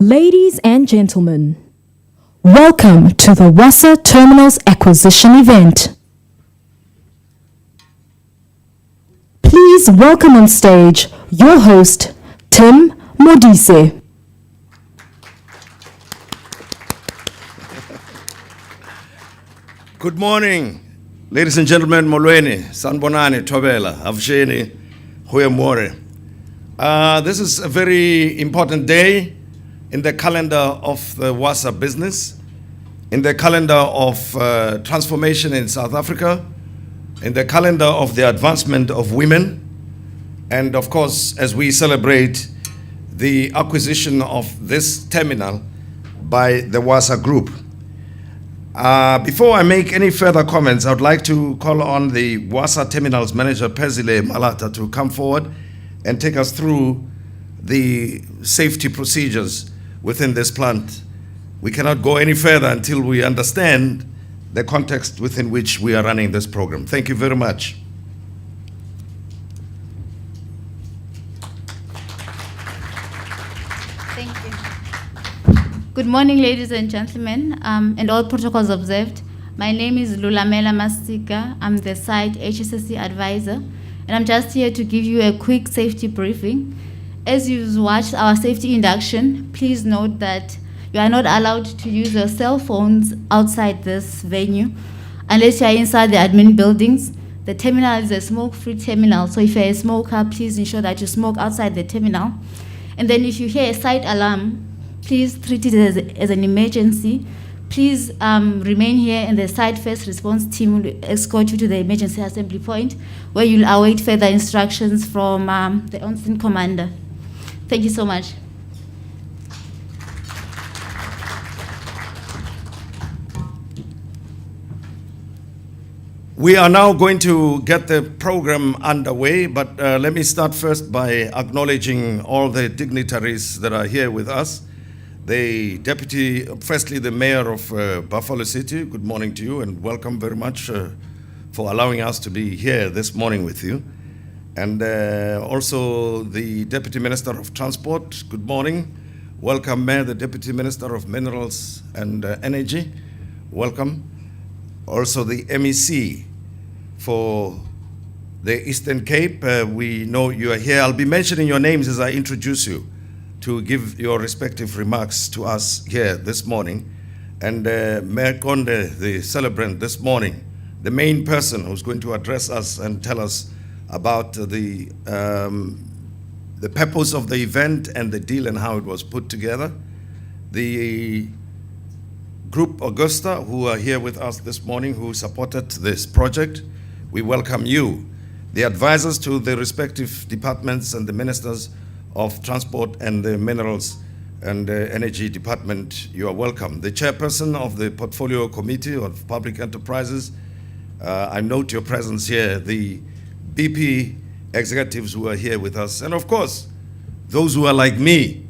Ladies and gentlemen, welcome to the WASAA Terminals Acquisition event. Please welcome on stage your host, Tim Modise. Good morning, ladies and gentlemen. Molweni, Sanbonani, Tobela, Avsheni, Huyamore. This is a very important day in the calendar of the WASAA business, in the calendar of transformation in South Africa, in the calendar of the advancement of women, and of course, as we celebrate the acquisition of this terminal by the WASAA Group. Before I make any further comments, I would like to call on the WASAA Terminals Manager, Pezile Malata, to come forward and take us through the safety procedures within this plant. We cannot go any further until we understand the context within which we are running this program. Thank you very much. Thank you. Good morning, ladies and gentlemen, and all protocols observed. My name is Lulamela Masika. I'm the site HSSC advisor, and I'm just here to give you a quick safety briefing. As you've watched our safety induction, please note that you are not allowed to use your cell phones outside this venue unless you are inside the admin buildings. The terminal is a smoke-free terminal, so if you're a smoker, please ensure that you smoke outside the terminal. And then if you hear a site alarm, please treat it as an emergency. Please remain here, and the site first response team will escort you to the emergency assembly point, where you'll await further instructions from the on-scene commander. Thank you so much. We are now going to get the program underway, but let me start first by acknowledging all the dignitaries that are here with us. Firstly, the Mayor of Buffalo City, good morning to you and welcome very much for allowing us to be here this morning with you. And also the Deputy Minister of Transport, good morning. Welcome, Mayor, the Deputy Minister of Minerals and Energy, welcome. Also the MEC for the Eastern Cape, we know you are here. I'll be mentioning your names as I introduce you to give your respective remarks to us here this morning. And Mayor Konde, the celebrant this morning, the main person who's going to address us and tell us about the purpose of the event and the deal and how it was put together. The Group Augusta, who are here with us this morning, who supported this project, we welcome you. The advisors to the respective departments and the ministers of Transport and the Minerals and Energy Department, you are welcome. The chairperson of the Portfolio Committee of Public Enterprises, I note your presence here. The BP executives who are here with us, and of course, those who are like me,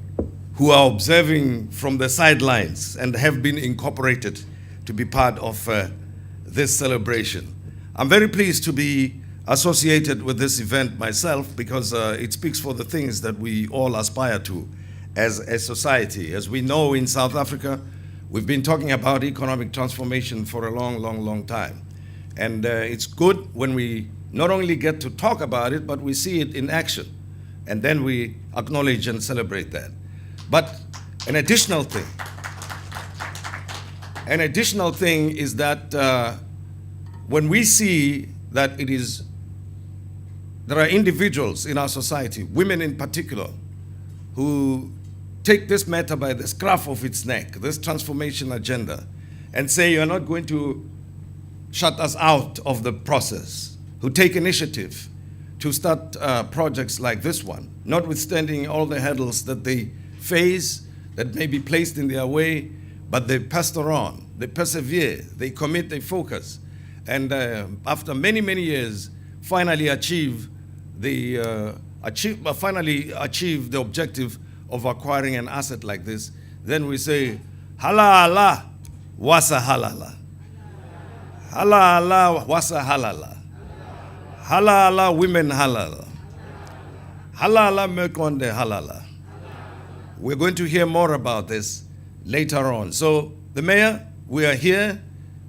who are observing from the sidelines and have been incorporated to be part of this celebration. I'm very pleased to be associated with this event myself because it speaks for the things that we all aspire to as a society. As we know, in South Africa, we've been talking about economic transformation for a long time. And it's good when we not only get to talk about it, but we see it in action. And then we acknowledge and celebrate that. But an additional thing is that when we see that there are individuals in our society, women in particular, who take this matter by the scruff of its neck, this transformation agenda, and say you're not going to shut us out of the process, who take initiative to start projects like this one, notwithstanding all the hurdles that they face, that may be placed in their way, but they persevere on, they persevere, they commit, they focus, and after many years, finally achieve the objective of acquiring an asset like this. Then we say, halala, WASAA halala. Halala, WASAA halala. Halala, women halala. Halala, Mekonde halala. We're going to hear more about this later on. So, the mayor, we are here.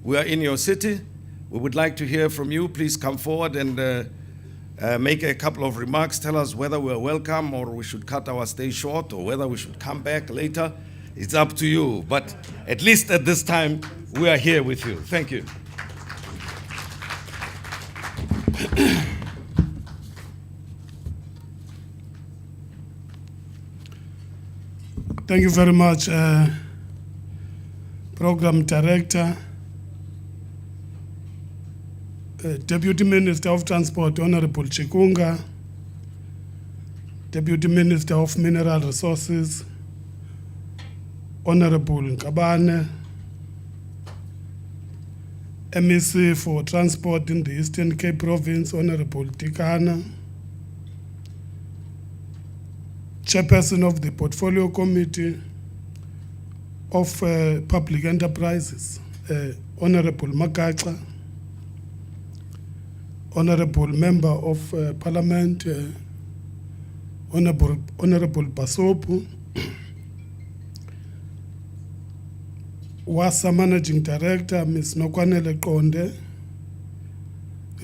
We are in your city. We would like to hear from you. Please come forward and make a couple of remarks. Tell us whether we're welcome or we should cut our stay short or whether we should come back later. It's up to you. But at least at this time, we are here with you. Thank you. Thank you very much, Program Director, Deputy Minister of Transport, Honorable Chikunga, Deputy Minister of Mineral Resources, Honorable Nkabane, MEC for Transport in the Eastern Cape Province, Honorable Tikana, Chairperson of the Portfolio Committee of Public Enterprises, Honorable Makacha, Honorable Member of Parliament, Honorable Basopu, WASAA Managing Director, Ms. Nokwanele Konde,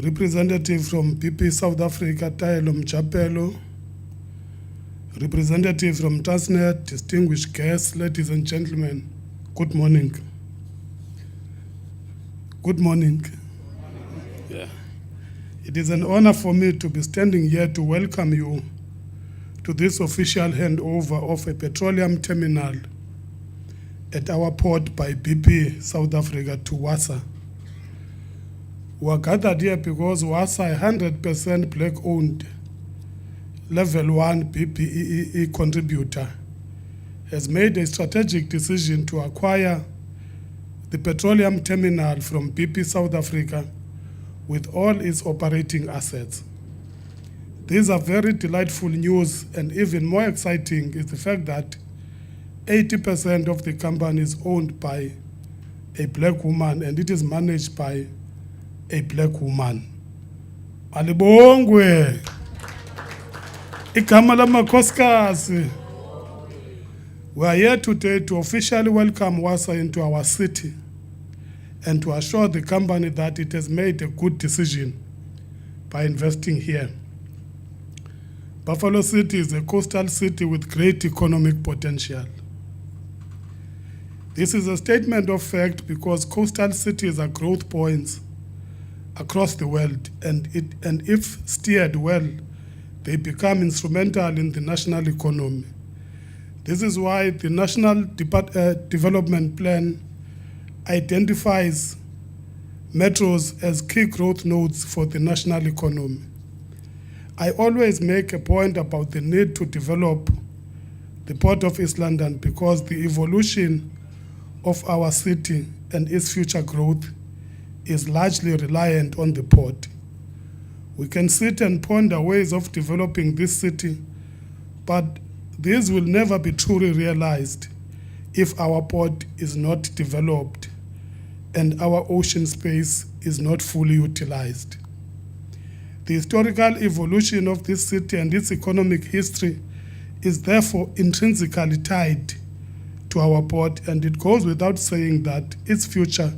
representative from BP South Africa, Taelo Mchapelo, representative from Transnet, distinguished guests, ladies and gentlemen, good morning. Good morning. Yeah. It is an honor for me to be standing here to welcome you to this official handover of a petroleum terminal at our port by BP South Africa to WASAA. We are gathered here because WASAA, 100% black-owned, Level 1 PPE contributor, has made a strategic decision to acquire the petroleum terminal from BP South Africa with all its operating assets. These are very delightful news, and even more exciting is the fact that 80% of the company is owned by a black woman and it is managed by a black woman. Alibongwe. Igama lamakhosikazi. We are here today to officially welcome WASAA into our city and to assure the company that it has made a good decision by investing here. Buffalo City is a coastal city with great economic potential. This is a statement of fact because coastal cities are growth points across the world, and if steered well, they become instrumental in the national economy. This is why the National Development Plan identifies metros as key growth nodes for the national economy. I always make a point about the need to develop the Port of East London because the evolution of our city and its future growth is largely reliant on the port. We can sit and ponder ways of developing this city, but these will never be truly realized if our port is not developed and our ocean space is not fully utilized. The historical evolution of this city and its economic history is therefore intrinsically tied to our port, and it goes without saying that its future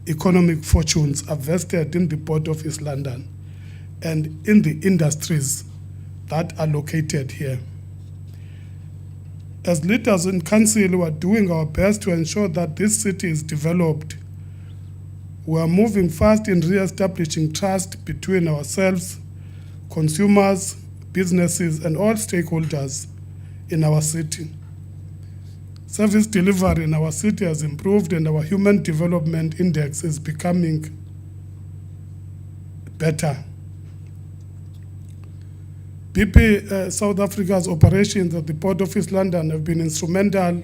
economic fortunes are vested in the Port of East London and in the industries that are located here. As leaders in council, we are doing our best to ensure that this city is developed. We are moving fast in re-establishing trust between ourselves, consumers, businesses, and all stakeholders in our city. Service delivery in our city has improved and our Human Development Index is becoming better. BP South Africa's operations at the Port of East London have been instrumental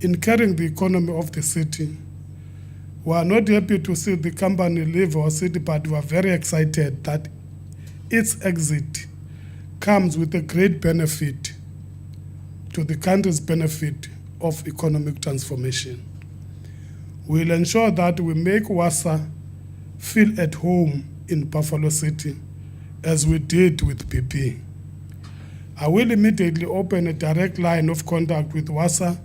in carrying the economy of the city. We are not happy to see the company leave our city, but we are very excited that its exit comes with a great benefit to the country's benefit of economic transformation. We'll ensure that we make WASAA feel at home in Buffalo City, as we did with BP. I will immediately open a direct line of contact with WASAA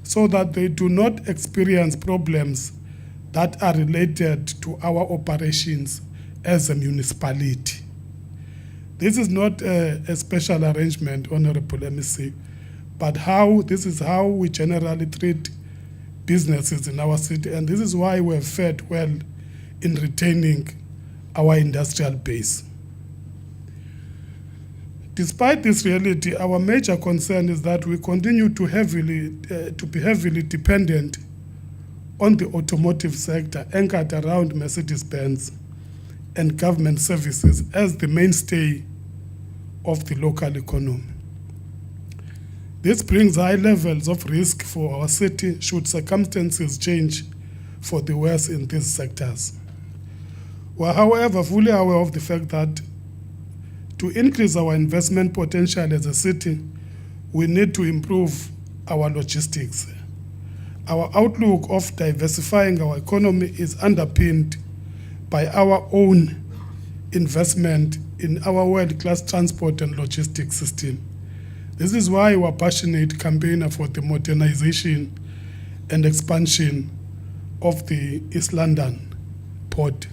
so that they do not experience problems that are related to our operations as a municipality. This is not a special arrangement, Honorable MEC, but this is how we generally treat businesses in our city, and this is why we have fared well in retaining our industrial base. Despite this reality, our major concern is that we continue to be heavily dependent on the automotive sector anchored around Mercedes-Benz and government services as the mainstay of the local economy. This brings high levels of risk for our city should circumstances change for the worse in these sectors. We are, however, fully aware of the fact that to increase our investment potential as a city, we need to improve our logistics. Our outlook of diversifying our economy is underpinned by our own investment in our world-class transport and logistics system. This is why we are passionate campaigner for the modernization and expansion of the East London port.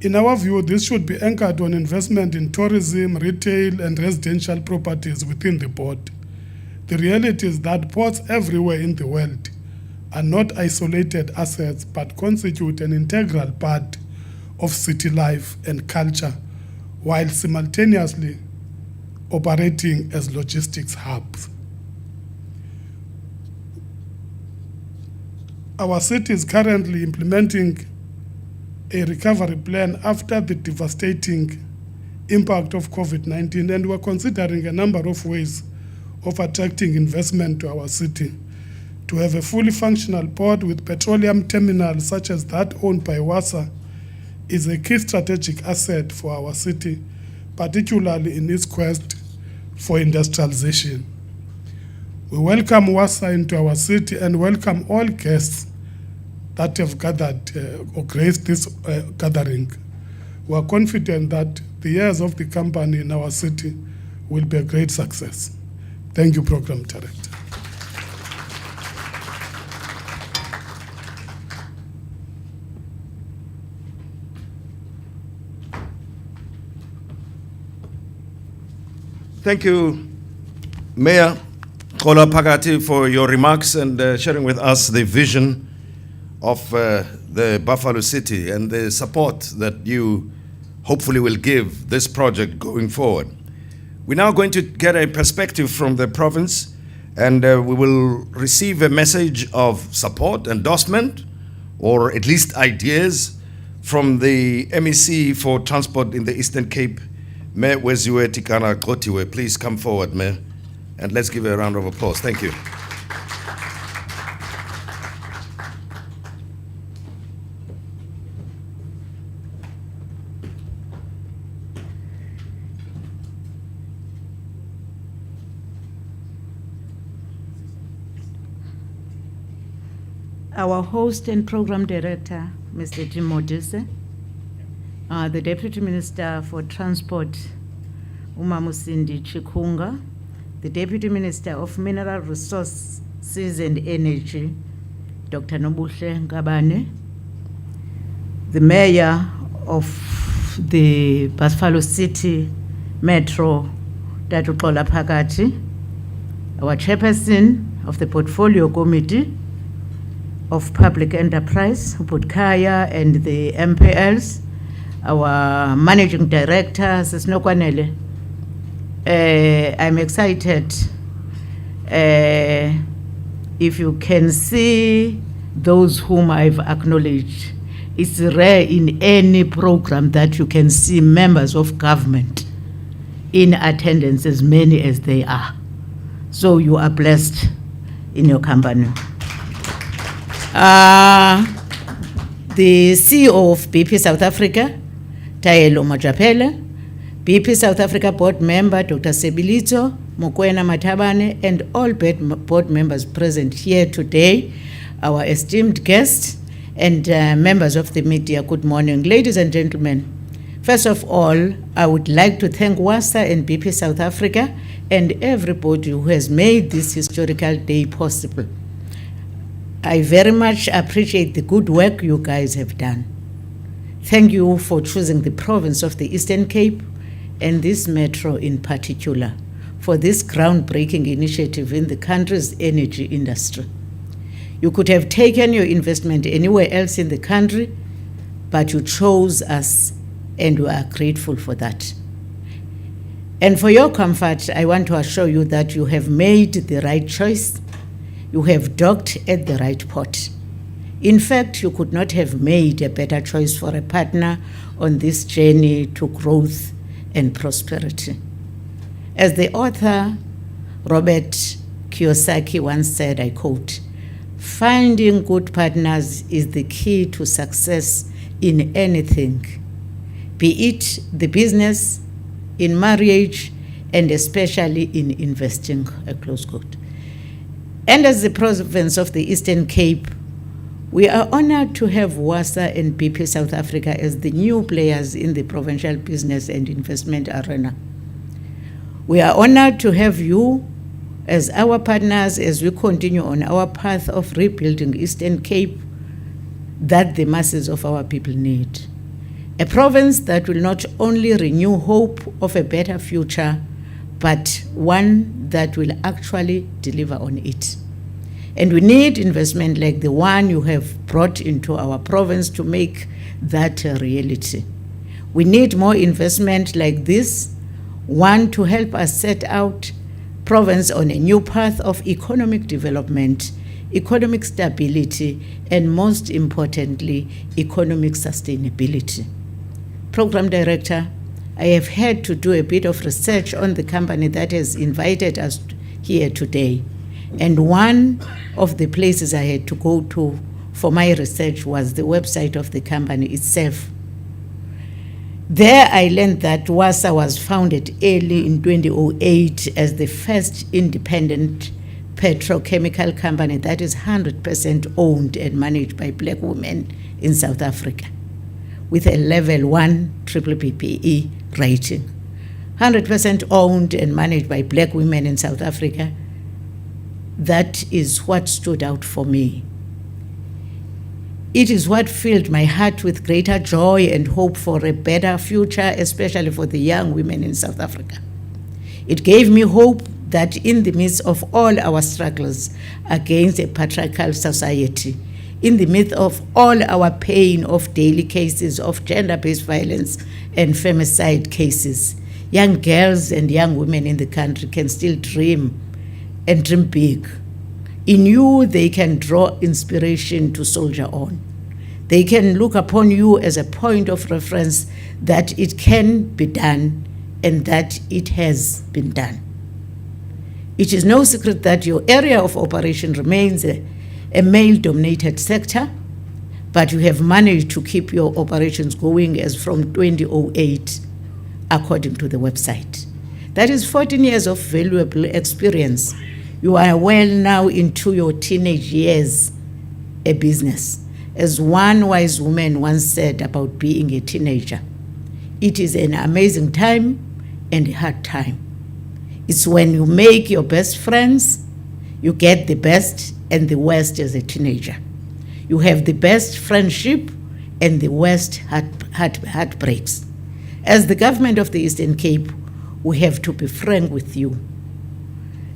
In our view, this should be anchored on investment in tourism, retail, and residential properties within the port. The reality is that ports everywhere in the world are not isolated assets, but constitute an integral part of city life and culture, while simultaneously operating as logistics hubs. Our city is currently implementing a recovery plan after the devastating impact of COVID-19, and we're considering a number of ways of attracting investment to our city. To have a fully functional port with petroleum terminals such as that owned by WASAA is a key strategic asset for our city, particularly in its quest for industrialization. We welcome WASAA into our city and welcome all guests that have gathered or graced this gathering. We are confident that the years of the company in our city will be a great success. Thank you, Program Director. Thank you, Mayor Kola Pagati, for your remarks and sharing with us the vision of the Buffalo City and the support that you hopefully will give this project going forward. We're now going to get a perspective from the province, and we will receive a message of support, endorsement, or at least ideas from the MEC for Transport in the Eastern Cape, Mayor Weziwe Tikana Qotiwe. Please come forward, Mayor, and let's give a round of applause. Thank you. Our host and program director, Mr. Jim Modise, the Deputy Minister for Transport, Umamusindi Chikunga, the Deputy Minister of Mineral Resources and Energy, Dr. Nobuhle Ngabane, the Mayor of the Buffalo City Metro, Dr. Kola Pagati, our Chairperson of the Portfolio Committee of Public Enterprise, Budkaya, and the MPLs, our Managing Director, Sisnokwanele. I'm excited. If you can see those whom I've acknowledged, it's rare in any program that you can see members of government in attendance, as many as they are. So you are blessed in your company. The CEO of BP South Africa, Taelo Majapele, BP South Africa board member, Dr. Sebilito Mokoena Matabane, and all board members present here today, our esteemed guests and members of the media, good morning. Ladies and gentlemen, First of all, I would like to thank WASAA and BP South Africa and everybody who has made this historical day possible. I very much appreciate the good work you guys have done. Thank you for choosing the province of the Eastern Cape and this metro in particular for this groundbreaking initiative in the country's energy industry. You could have taken your investment anywhere else in the country, but you chose us, and we are grateful for that. And for your comfort, I want to assure you that you have made the right choice. You have docked at the right port. In fact, you could not have made a better choice for a partner on this journey to growth and prosperity. As the author Robert Kiyosaki once said, I quote, "Finding good partners is the key to success in anything, be it the business, in marriage, and especially in investing," a close quote. And as the province of the Eastern Cape, we are honored to have WASAA and BP South Africa as the new players in the provincial business and investment arena. We are honored to have you as our partners as we continue on our path of rebuilding Eastern Cape that the masses of our people need. A province that will not only renew hope of a better future, but one that will actually deliver on it. And we need investment like the one you have brought into our province to make that a reality. We need more investment like this, one to help us set out province on a new path of economic development, economic stability, and most importantly, economic sustainability. Program Director, I have had to do a bit of research on the company that has invited us here today. And one of the places I had to go to for my research was the website of the company itself. There I learned that WASAA was founded early in 2008 as the first independent petrochemical company that is 100% owned and managed by Black women in South Africa, with a level 1 BBBE rating. 100% owned and managed by Black women in South Africa. That is what stood out for me. It is what filled my heart with greater joy and hope for a better future, especially for the young women in South Africa. It gave me hope that in the midst of all our struggles against a patriarchal society, in the midst of all our pain of daily cases of gender-based violence and femicide cases, young girls and young women in the country can still dream and dream big. In you, they can draw inspiration to soldier on. They can look upon you as a point of reference that it can be done and that it has been done. It is no secret that your area of operation remains a male-dominated sector, but you have managed to keep your operations going as from 2008, according to the website. That is 14 years of valuable experience. You are well now into your teenage years, a business. As one wise woman once said about being a teenager, it is an amazing time and a hard time. It's when you make your best friends, you get the best and the worst as a teenager. You have the best friendship and the worst heartbreaks. As the government of the Eastern Cape, we have to be frank with you.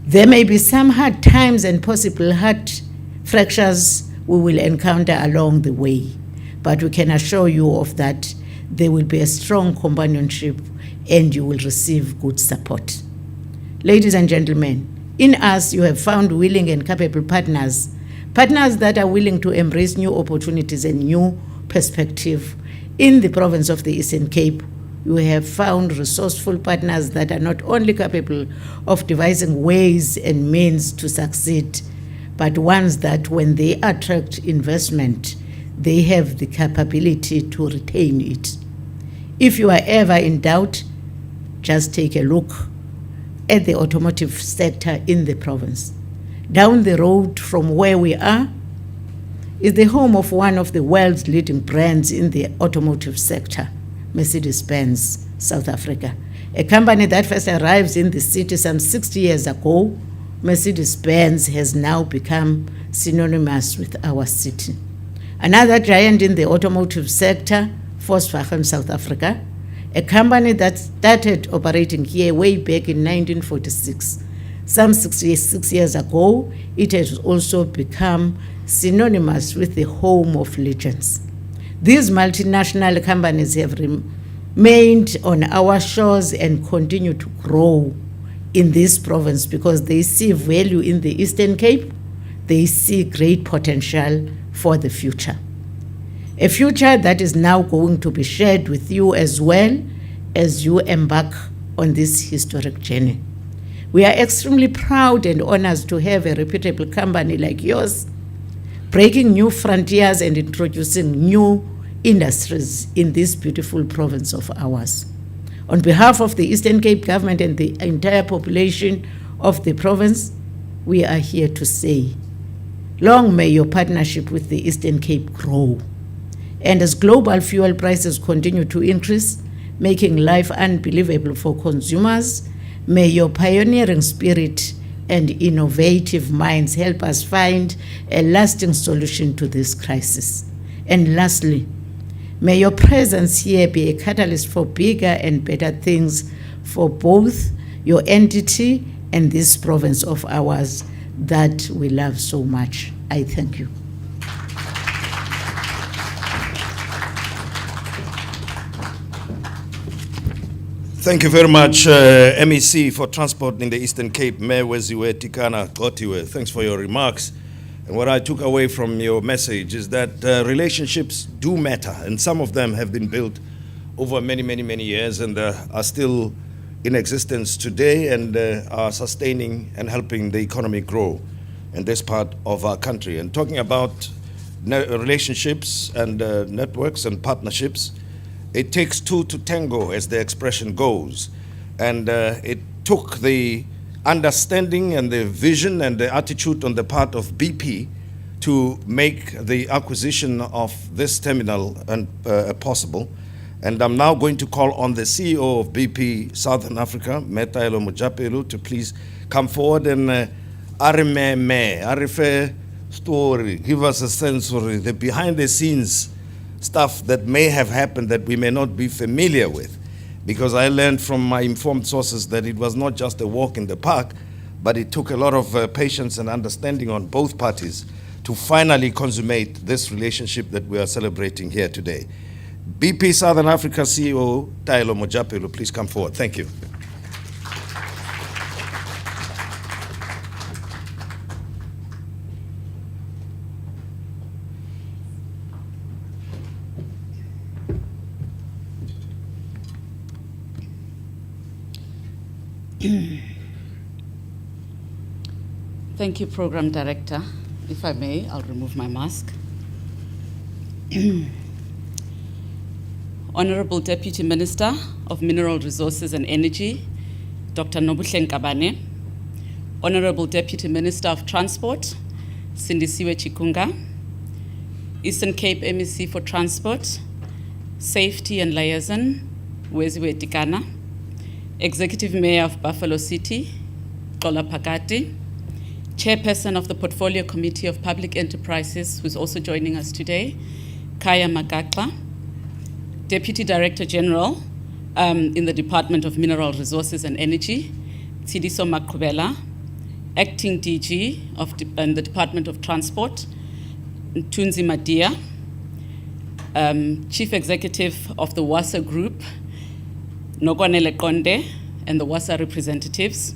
There may be some hard times and possible heart fractures we will encounter along the way, but we can assure you of that there will be a strong companionship and you will receive good support. Ladies and gentlemen, in us you have found willing and capable partners that are willing to embrace new opportunities and new perspective. In the province of the Eastern Cape, you have found resourceful partners that are not only capable of devising ways and means to succeed, but ones that when they attract investment, they have the capability to retain it. If you are ever in doubt, just take a look at the automotive sector in the province. Down the road from where we are is the home of one of the world's leading brands in the automotive sector, Mercedes-Benz South Africa. A company that first arrived in the city some 60 years ago, Mercedes-Benz has now become synonymous with our city. Another giant in the automotive sector, Volkswagen South Africa, a company that started operating here way back in 1946. Some 66 years ago, it has also become synonymous with the home of legends. These multinational companies have remained on our shores and continue to grow in this province because they see value in the Eastern Cape. They see great potential for the future. A future that is now going to be shared with you as well as you embark on this historic journey. We are extremely proud and honored to have a reputable company like yours, breaking new frontiers and introducing new industries in this beautiful province of ours. On behalf of the Eastern Cape government and the entire population of the province, we are here to say, long may your partnership with the Eastern Cape grow. And as global fuel prices continue to increase, making life unbelievable for consumers, may your pioneering spirit and innovative minds help us find a lasting solution to this crisis. And lastly, may your presence here be a catalyst for bigger and better things for both your entity and this province of ours that we love so much. I thank you. Thank you very much, MEC for Transport in the Eastern Cape, Mayor Weziwe Tikana Gotiwe. Thanks for your remarks. And what I took away from your message is that relationships do matter, and some of them have been built over many years and are still in existence today and are sustaining and helping the economy grow in this part of our country. And talking about relationships and networks and partnerships, it takes two to tango, as the expression goes. And it took the understanding and the vision and the attitude on the part of BP to make the acquisition of this terminal possible. And I'm now going to call on the CEO of BP Southern Africa, Metaelo Mojapelo, to please come forward and Arife story, give us a sense of the behind the scenes stuff that may have happened that we may not be familiar with. Because I learned from my informed sources that it was not just a walk in the park, but it took a lot of patience and understanding on both parties to finally consummate this relationship that we are celebrating here today. BP Southern Africa CEO, Taelo Mojapelo, please come forward. Thank you. Thank you, Program Director. If I may, I'll remove my mask. Honorable Deputy Minister of Mineral Resources and Energy, Dr. Nobuhle Nkabane. Honorable Deputy Minister of Transport, Sindisiwe Chikunga. Eastern Cape MEC for Transport, Safety and Liaison, Weziwe Tikana. Executive Mayor of Buffalo City, Xola Phakati. Chairperson of the Portfolio Committee of Public Enterprises, who's also joining us today, Kaya Magaxa. Deputy Director General in the Department of Mineral Resources and Energy, Tsidiso Maqhubela. Acting DG in the Department of Transport, Tunzi Madia. Chief Executive of the WASAA Group, Nokwanele Konde, and the WASAA representatives.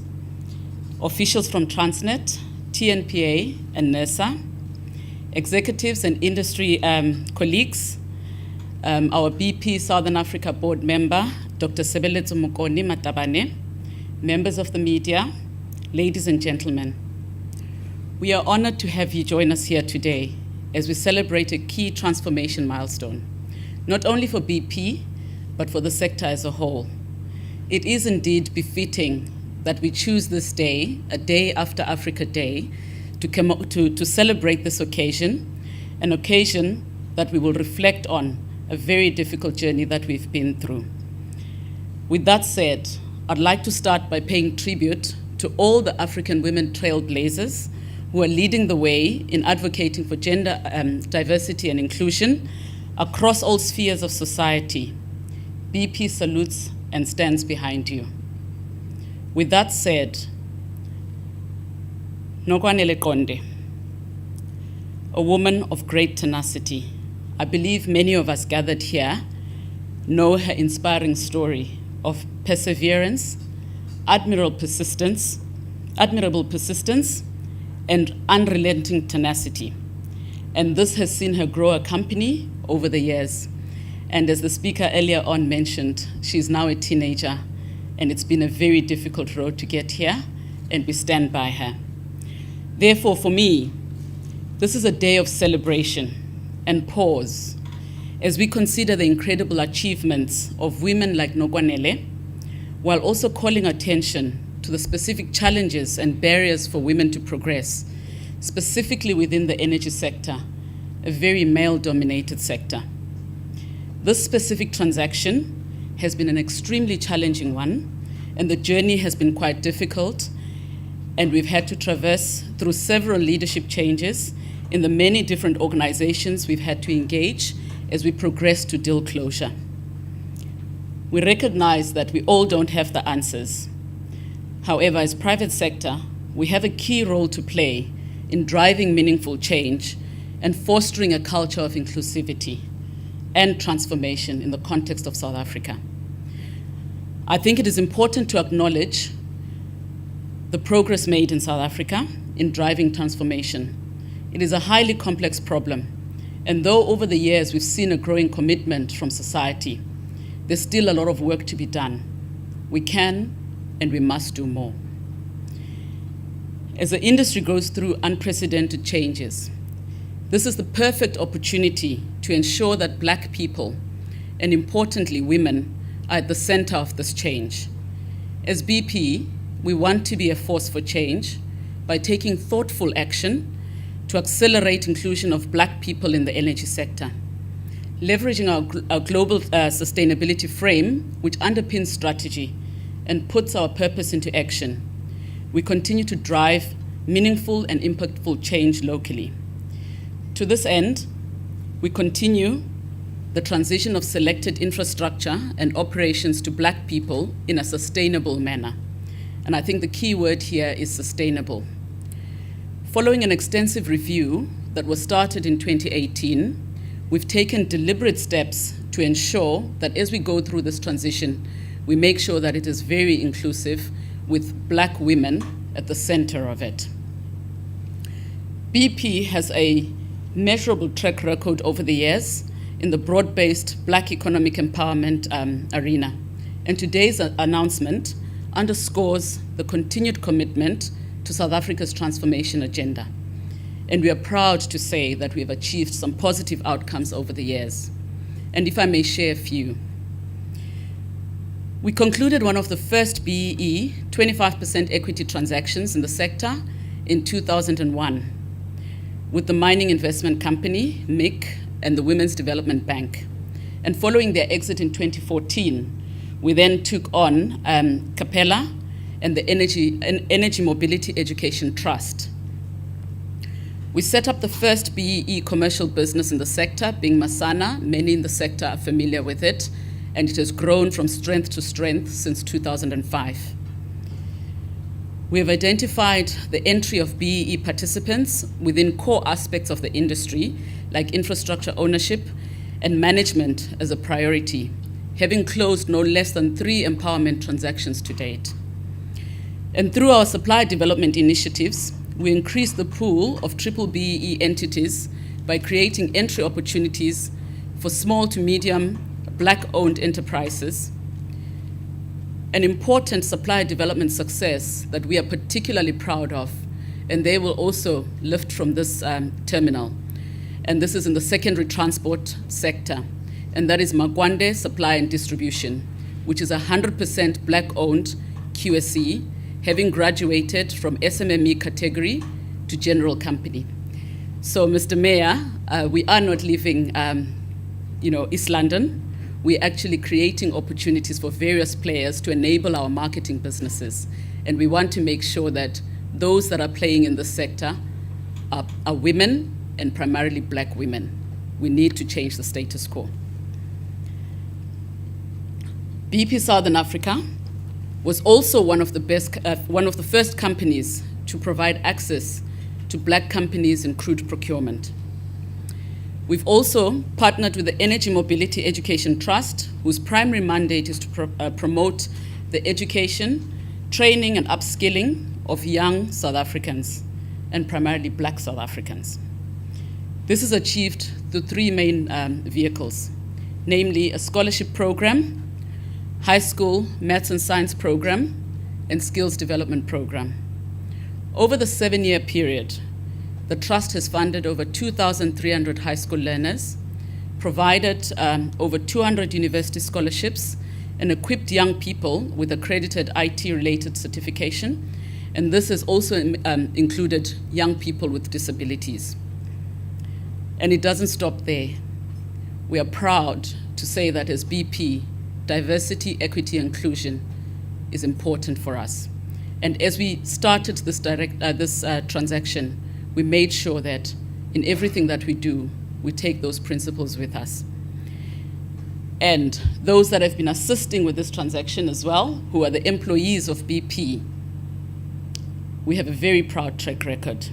Officials from Transnet, TNPA, and NERSA. Executives and industry colleagues. Our BP Southern Africa board member, Dr. Sebeletso Mokoni Matabane. Members of the media, ladies and gentlemen. We are honored to have you join us here today as we celebrate a key transformation milestone, not only for BP, but for the sector as a whole. It is indeed befitting that we choose this day, a day after Africa Day, to celebrate this occasion, an occasion that we will reflect on a very difficult journey that we've been through. With that said, I'd like to start by paying tribute to all the African women trailblazers who are leading the way in advocating for gender diversity and inclusion across all spheres of society. BP salutes and stands behind you. With that said, Nokwanele Konde, a woman of great tenacity. I believe many of us gathered here know her inspiring story of perseverance, admirable persistence, and unrelenting tenacity. And this has seen her grow a company over the years. And as the speaker earlier on mentioned, she's now a teenager, and it's been a very difficult road to get here, and we stand by her. Therefore, for me, this is a day of celebration and pause as we consider the incredible achievements of women like Nokwanele, while also calling attention to the specific challenges and barriers for women to progress, specifically within the energy sector, a very male-dominated sector. This specific transaction has been an extremely challenging one, and the journey has been quite difficult, and we've had to traverse through several leadership changes in the many different organizations we've had to engage as we progress to deal closure. We recognize that we all don't have the answers. However, as private sector, we have a key role to play in driving meaningful change and fostering a culture of inclusivity and transformation in the context of South Africa. I think it is important to acknowledge the progress made in South Africa in driving transformation. It is a highly complex problem, and though over the years we've seen a growing commitment from society, there's still a lot of work to be done. We can and we must do more. As the industry goes through unprecedented changes, this is the perfect opportunity to ensure that Black people, and importantly women, are at the center of this change. As BP, we want to be a force for change by taking thoughtful action to accelerate inclusion of Black people in the energy sector, leveraging our global sustainability frame, which underpins strategy and puts our purpose into action. We continue to drive meaningful and impactful change locally. To this end, we continue the transition of selected infrastructure and operations to Black people in a sustainable manner. And I think the key word here is sustainable. Following an extensive review that was started in 2018, we've taken deliberate steps to ensure that as we go through this transition, we make sure that it is very inclusive with Black women at the center of it. BP has a measurable track record over the years in the broad-based Black economic empowerment arena. And today's announcement underscores the continued commitment to South Africa's transformation agenda. And we are proud to say that we have achieved some positive outcomes over the years. And if I may share a few. We concluded one of the first BEE 25% equity transactions in the sector in 2001 with the mining investment company, MIC, and the Women's Development Bank. And following their exit in 2014, we then took on Capella and the Energy Mobility Education Trust. We set up the first BEE commercial business in the sector, being Masana. Many in the sector are familiar with it, and it has grown from strength to strength since 2005. We have identified the entry of BEE participants within core aspects of the industry, like infrastructure ownership and management as a priority, having closed no less than 3 empowerment transactions to date. And through our supply development initiatives, we increased the pool of triple BEE entities by creating entry opportunities for small to medium Black-owned enterprises, an important supply development success that we are particularly proud of, and they will also lift from this terminal. And this is in the secondary transport sector, and that is Makwande Supply and Distribution, which is 100% Black-owned QSE, having graduated from SMME category to general company. So, Mr. Mayor, we are not leaving East London, we're actually creating opportunities for various players to enable our marketing businesses. And we want to make sure that those that are playing in the sector are women, and primarily black women. We need to change the status quo. BP Southern Africa was also one of the first companies to provide access to black companies in crude procurement. We've also partnered with the Energy Mobility Education Trust, whose primary mandate is to promote the education, training, and upskilling of young South Africans, and primarily black South Africans. This is achieved through three main vehicles, namely a scholarship program, high school maths and science program, and skills development program. Over the 7-year period, the Trust has funded over 2,300 high school learners, provided over 200 university scholarships, and equipped young people with accredited IT-related certification. And this has also included young people with disabilities. And it doesn't stop there. We are proud to say that as BP, diversity, equity, and inclusion is important for us. And as we started this transaction, we made sure that in everything that we do, we take those principles with us. And those that have been assisting with this transaction as well, who are the employees of BP, we have a very proud track record.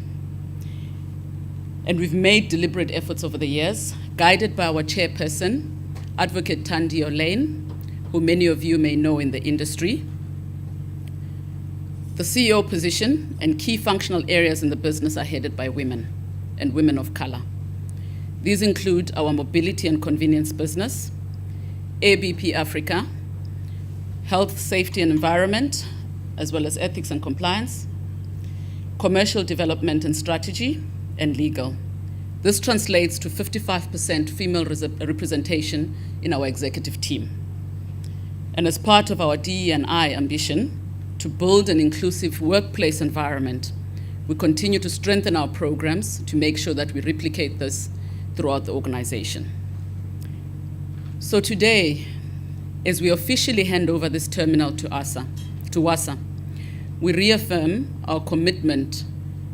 And we've made deliberate efforts over the years, guided by our chairperson, Advocate Thandi Olaine, who many of you may know in the industry. The CEO position and key functional areas in the business are headed by women, and women of color. These include our mobility and convenience business, ABP Africa, health, safety and environment, as well as ethics and compliance, commercial development and strategy, and legal. This translates to 55% female representation in our executive team. And as part of our DE&I ambition to build an inclusive workplace environment, we continue to strengthen our programs to make sure that we replicate this throughout the organization. So today, as we officially hand over this terminal to WASAA, we reaffirm our commitment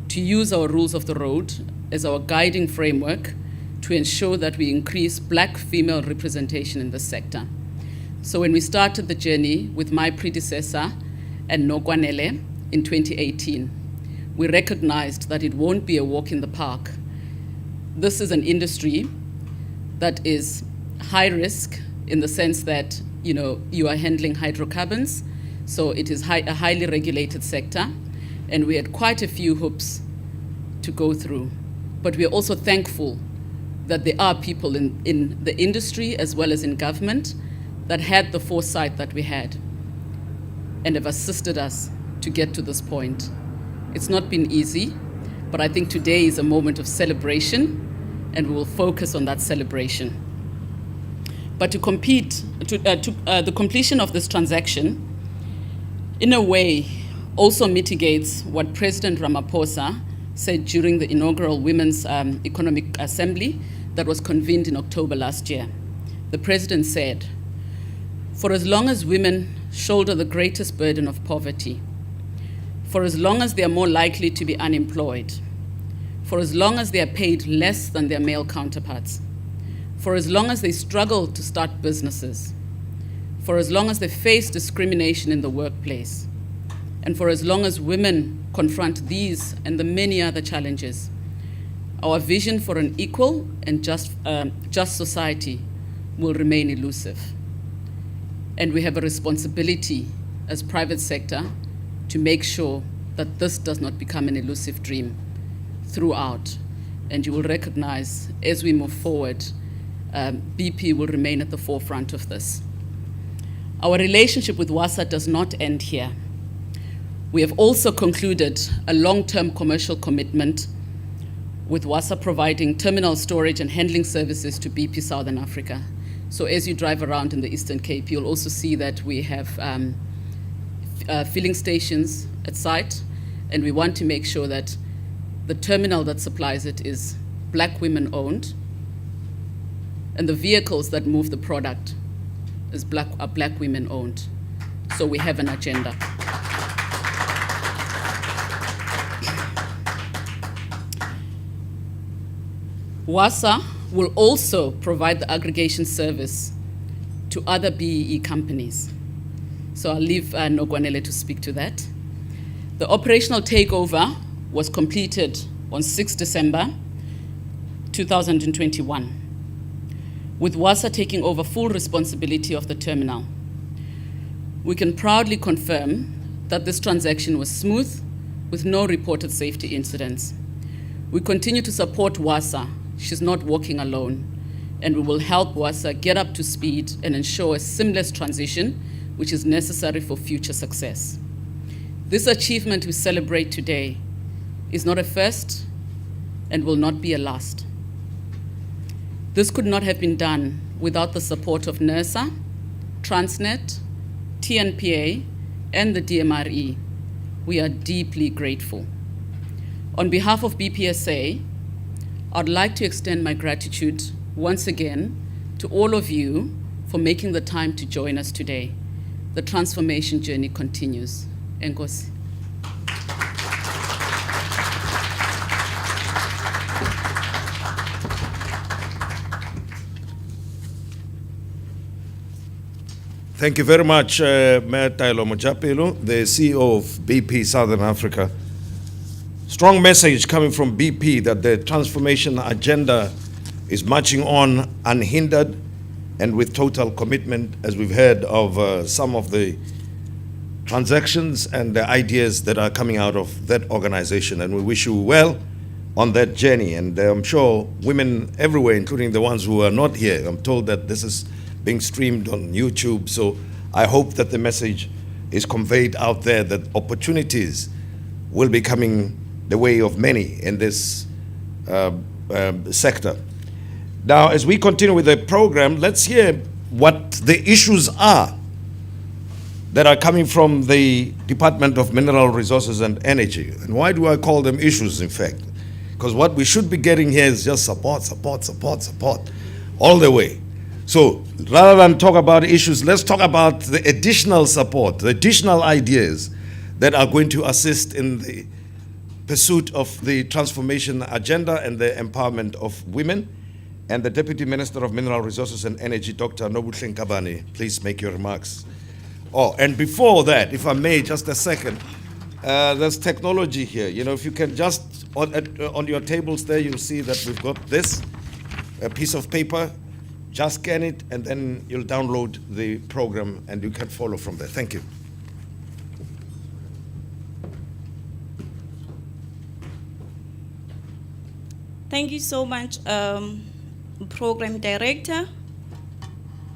to use our rules of the road as our guiding framework to ensure that we increase black female representation in the sector. So when we started the journey with my predecessor and Nokwanele in 2018, we recognized that it won't be a walk in the park. This is an industry that is high risk in the sense that you are handling hydrocarbons, so it is a highly regulated sector, and we had quite a few hoops to go through. But we are also thankful that there are people in the industry as well as in government that had the foresight that we had and have assisted us to get to this point. It's not been easy, but I think today is a moment of celebration, and we will focus on that celebration. But the completion of this transaction, in a way, also mitigates what President Ramaphosa said during the inaugural Women's Economic Assembly that was convened in October last year. The President said, "For as long as women shoulder the greatest burden of poverty, for as long as they are more likely to be unemployed, for as long as they are paid less than their male counterparts, for as long as they struggle to start businesses, for as long as they face discrimination in the workplace, and for as long as women confront these and the many other challenges, our vision for an equal and just society will remain elusive. And we have a responsibility as private sector to make sure that this does not become an elusive dream throughout. And you will recognize as we move forward, BP will remain at the forefront of this. Our relationship with WASAA does not end here. We have also concluded a long-term commercial commitment with WASAA providing terminal storage and handling services to BP Southern Africa. So as you drive around in the Eastern Cape, you'll also see that we have filling stations at site, and we want to make sure that the terminal that supplies it is black women owned, and the vehicles that move the product are black women owned. So we have an agenda. WASAA will also provide the aggregation service to other BEE companies. So I'll leave Nogwanele to speak to that. The operational takeover was completed on 6 December 2021, with WASAA taking over full responsibility of the terminal. We can proudly confirm that this transaction was smooth, with no reported safety incidents. We continue to support WASAA. She's not walking alone, and we will help WASAA get up to speed and ensure a seamless transition, which is necessary for future success. This achievement we celebrate today is not a first and will not be a last. This could not have been done without the support of NERSA, Transnet, TNPA, and the DMRE. We are deeply grateful. On behalf of BPSA, I'd like to extend my gratitude once again to all of you for making the time to join us today. The transformation journey continues. Enkosi. Thank you very much, Mayor Tailo Mojapelo, the CEO of BP Southern Africa. Strong message coming from BP that the transformation agenda is marching on unhindered and with total commitment, as we've heard of some of the transactions and the ideas that are coming out of that organization. And we wish you well on that journey. And I'm sure women everywhere, including the ones who are not here, I'm told that this is being streamed on YouTube. So I hope that the message is conveyed out there that opportunities will be coming the way of many in this sector. Now, as we continue with the program, let's hear what the issues are that are coming from the Department of Mineral Resources and Energy. And why do I call them issues, in fact? Because what we should be getting here is just support, support, support, support, all the way. So rather than talk about issues, let's talk about the additional support, the additional ideas that are going to assist in the pursuit of the transformation agenda and the empowerment of women. And the Deputy Minister of Mineral Resources and Energy, Dr. Nobuhle Nkabane, please make your remarks. Oh, and before that, if I may, just a second, there's technology here. You know, if you can just, on your tables there, you'll see that we've got this, a piece of paper. Just scan it, and then you'll download the program, and you can follow from there. Thank you. Thank you so much, Program Director,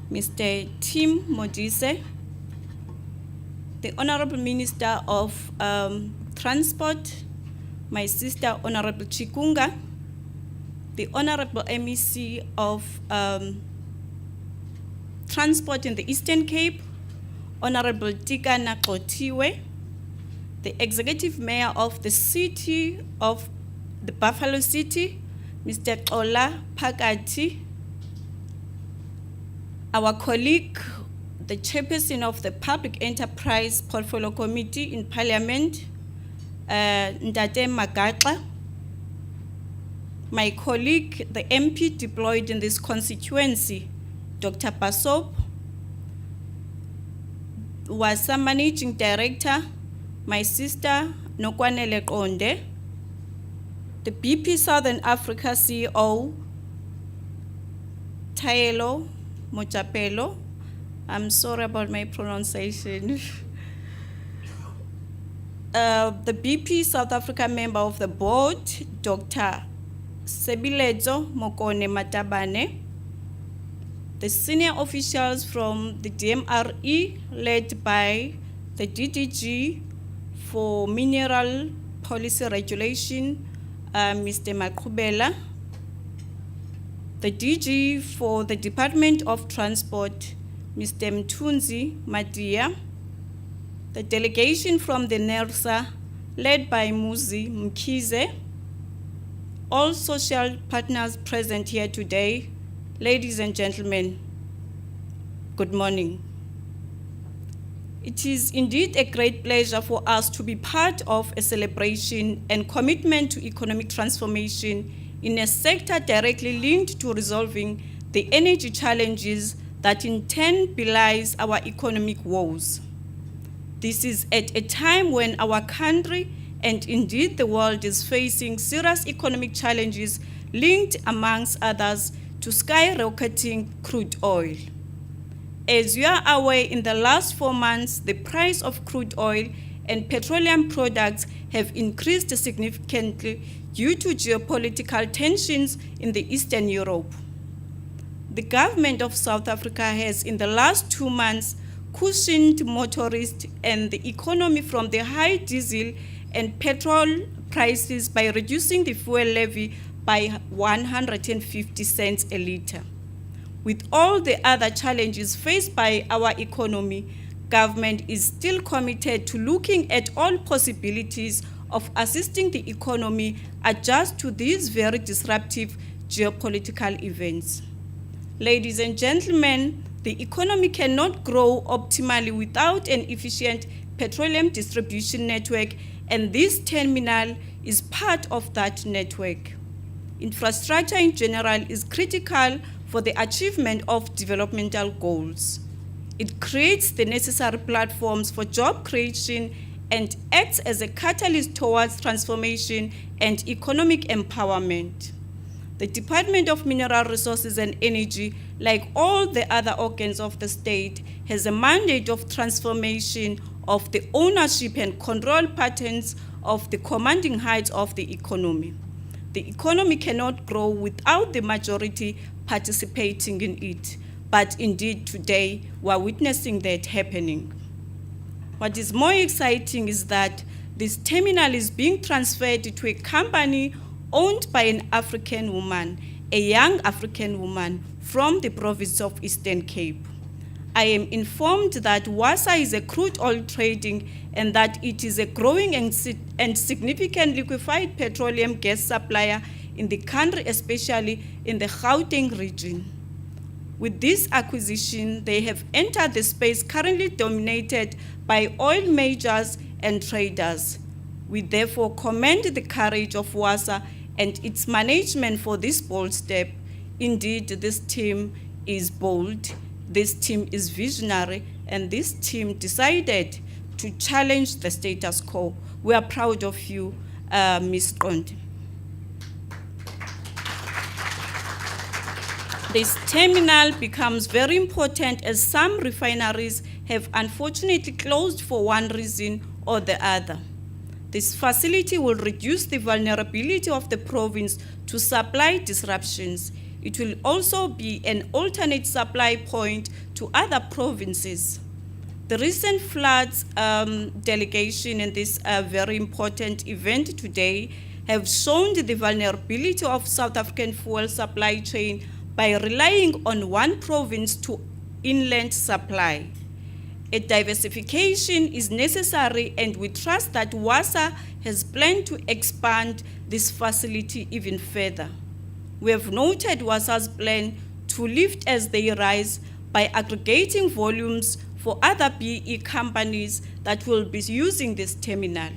Mr. Tim Modise, the Honorable Minister of Transport, my sister, Honorable Chikunga, the Honorable MEC of Transport in the Eastern Cape, Honorable Tika Nakotiwe, the Executive Mayor of the City of the Buffalo City, Mr. Ola Pakati, our colleague, the Chairperson of the Public Enterprise Portfolio Committee in Parliament, Ndate Magaqa, my colleague, the MP deployed in this constituency, Dr. Basop, WASAA Managing Director, my sister, Nokwanele Konde, the BP Southern Africa CEO, Taelo Mojapelo. I'm sorry about my pronunciation. The BP South Africa member of the board, Dr. Sebilezo Mokone Matabane, the senior officials from the DMRE led by the DDG for Mineral Policy Regulation, Mr. Makubela, the DG for the Department of Transport, Mr. Mtunzi Madia, the delegation from the NERSA led by Muzi Mkize, all social partners present here today, Ladies and gentlemen, good morning. It is indeed a great pleasure for us to be part of a celebration and commitment to economic transformation in a sector directly linked to resolving the energy challenges that in turn belies our economic woes. This is at a time when our country and indeed the world is facing serious economic challenges linked, amongst others, to skyrocketing crude oil. As you are aware, in the last 4 months, the price of crude oil and petroleum products have increased significantly due to geopolitical tensions in the Eastern Europe. The government of South Africa has, in the last 2 months, cushioned motorists and the economy from the high diesel and petrol prices by reducing the fuel levy by 150 cents a litre. With all the other challenges faced by our economy, government is still committed to looking at all possibilities of assisting the economy adjust to these very disruptive geopolitical events. Ladies and gentlemen, the economy cannot grow optimally without an efficient petroleum distribution network, and this terminal is part of that network. Infrastructure in general is critical for the achievement of developmental goals. It creates the necessary platforms for job creation and acts as a catalyst towards transformation and economic empowerment. The Department of Mineral Resources and Energy, like all the other organs of the state, has a mandate of transformation of the ownership and control patterns of the commanding heights of the economy. The economy cannot grow without the majority participating in it, but indeed today we're witnessing that happening. What is more exciting is that this terminal is being transferred to a company owned by an African woman, a young African woman from the province of Eastern Cape. I am informed that WASAA is a crude oil trading and that it is a growing and significant liquefied petroleum gas supplier in the country, especially in the Gauteng region. With this acquisition, they have entered the space currently dominated by oil majors and traders. We therefore commend the courage of WASAA and its management for this bold step. Indeed, this team is bold, this team is visionary, and this team decided to challenge the status quo. We are proud of you, Ms. Qondi. This terminal becomes very important as some refineries have unfortunately closed for one reason or the other. This facility will reduce the vulnerability of the province to supply disruptions. It will also be an alternate supply point to other provinces. The recent floods delegation in this very important event today have shown the vulnerability of South African fuel supply chain by relying on one province to inland supply. A diversification is necessary, and we trust that WASAA has planned to expand this facility even further. We have noted WASAA's plan to lift as they rise by aggregating volumes for other BE companies that will be using this terminal.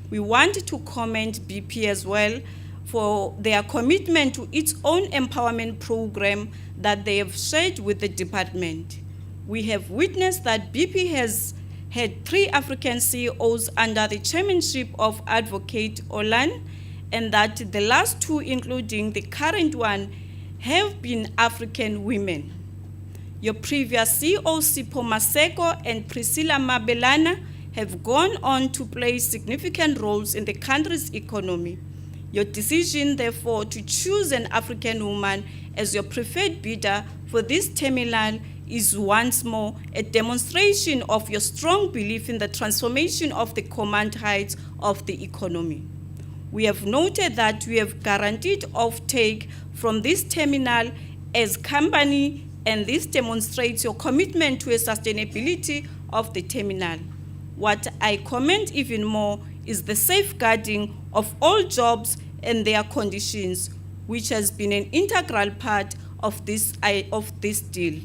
We want to commend BP as well for their commitment to its own empowerment program that they have shared with the department. We have witnessed that BP has had 3 African CEOs under the chairmanship of Advocate Olan, and that the last 2, including the current one, have been African women. Your previous CEOs, Sipho Maseko and Priscilla Mabelana, have gone on to play significant roles in the country's economy. Your decision, therefore, to choose an African woman as your preferred bidder for this terminal is once more a demonstration of your strong belief in the transformation of the command heights of the economy. We have noted that we have guaranteed offtake from this terminal as company, and this demonstrates your commitment to a sustainability of the terminal. What I commend even more is the safeguarding of all jobs and their conditions, which has been an integral part of this deal.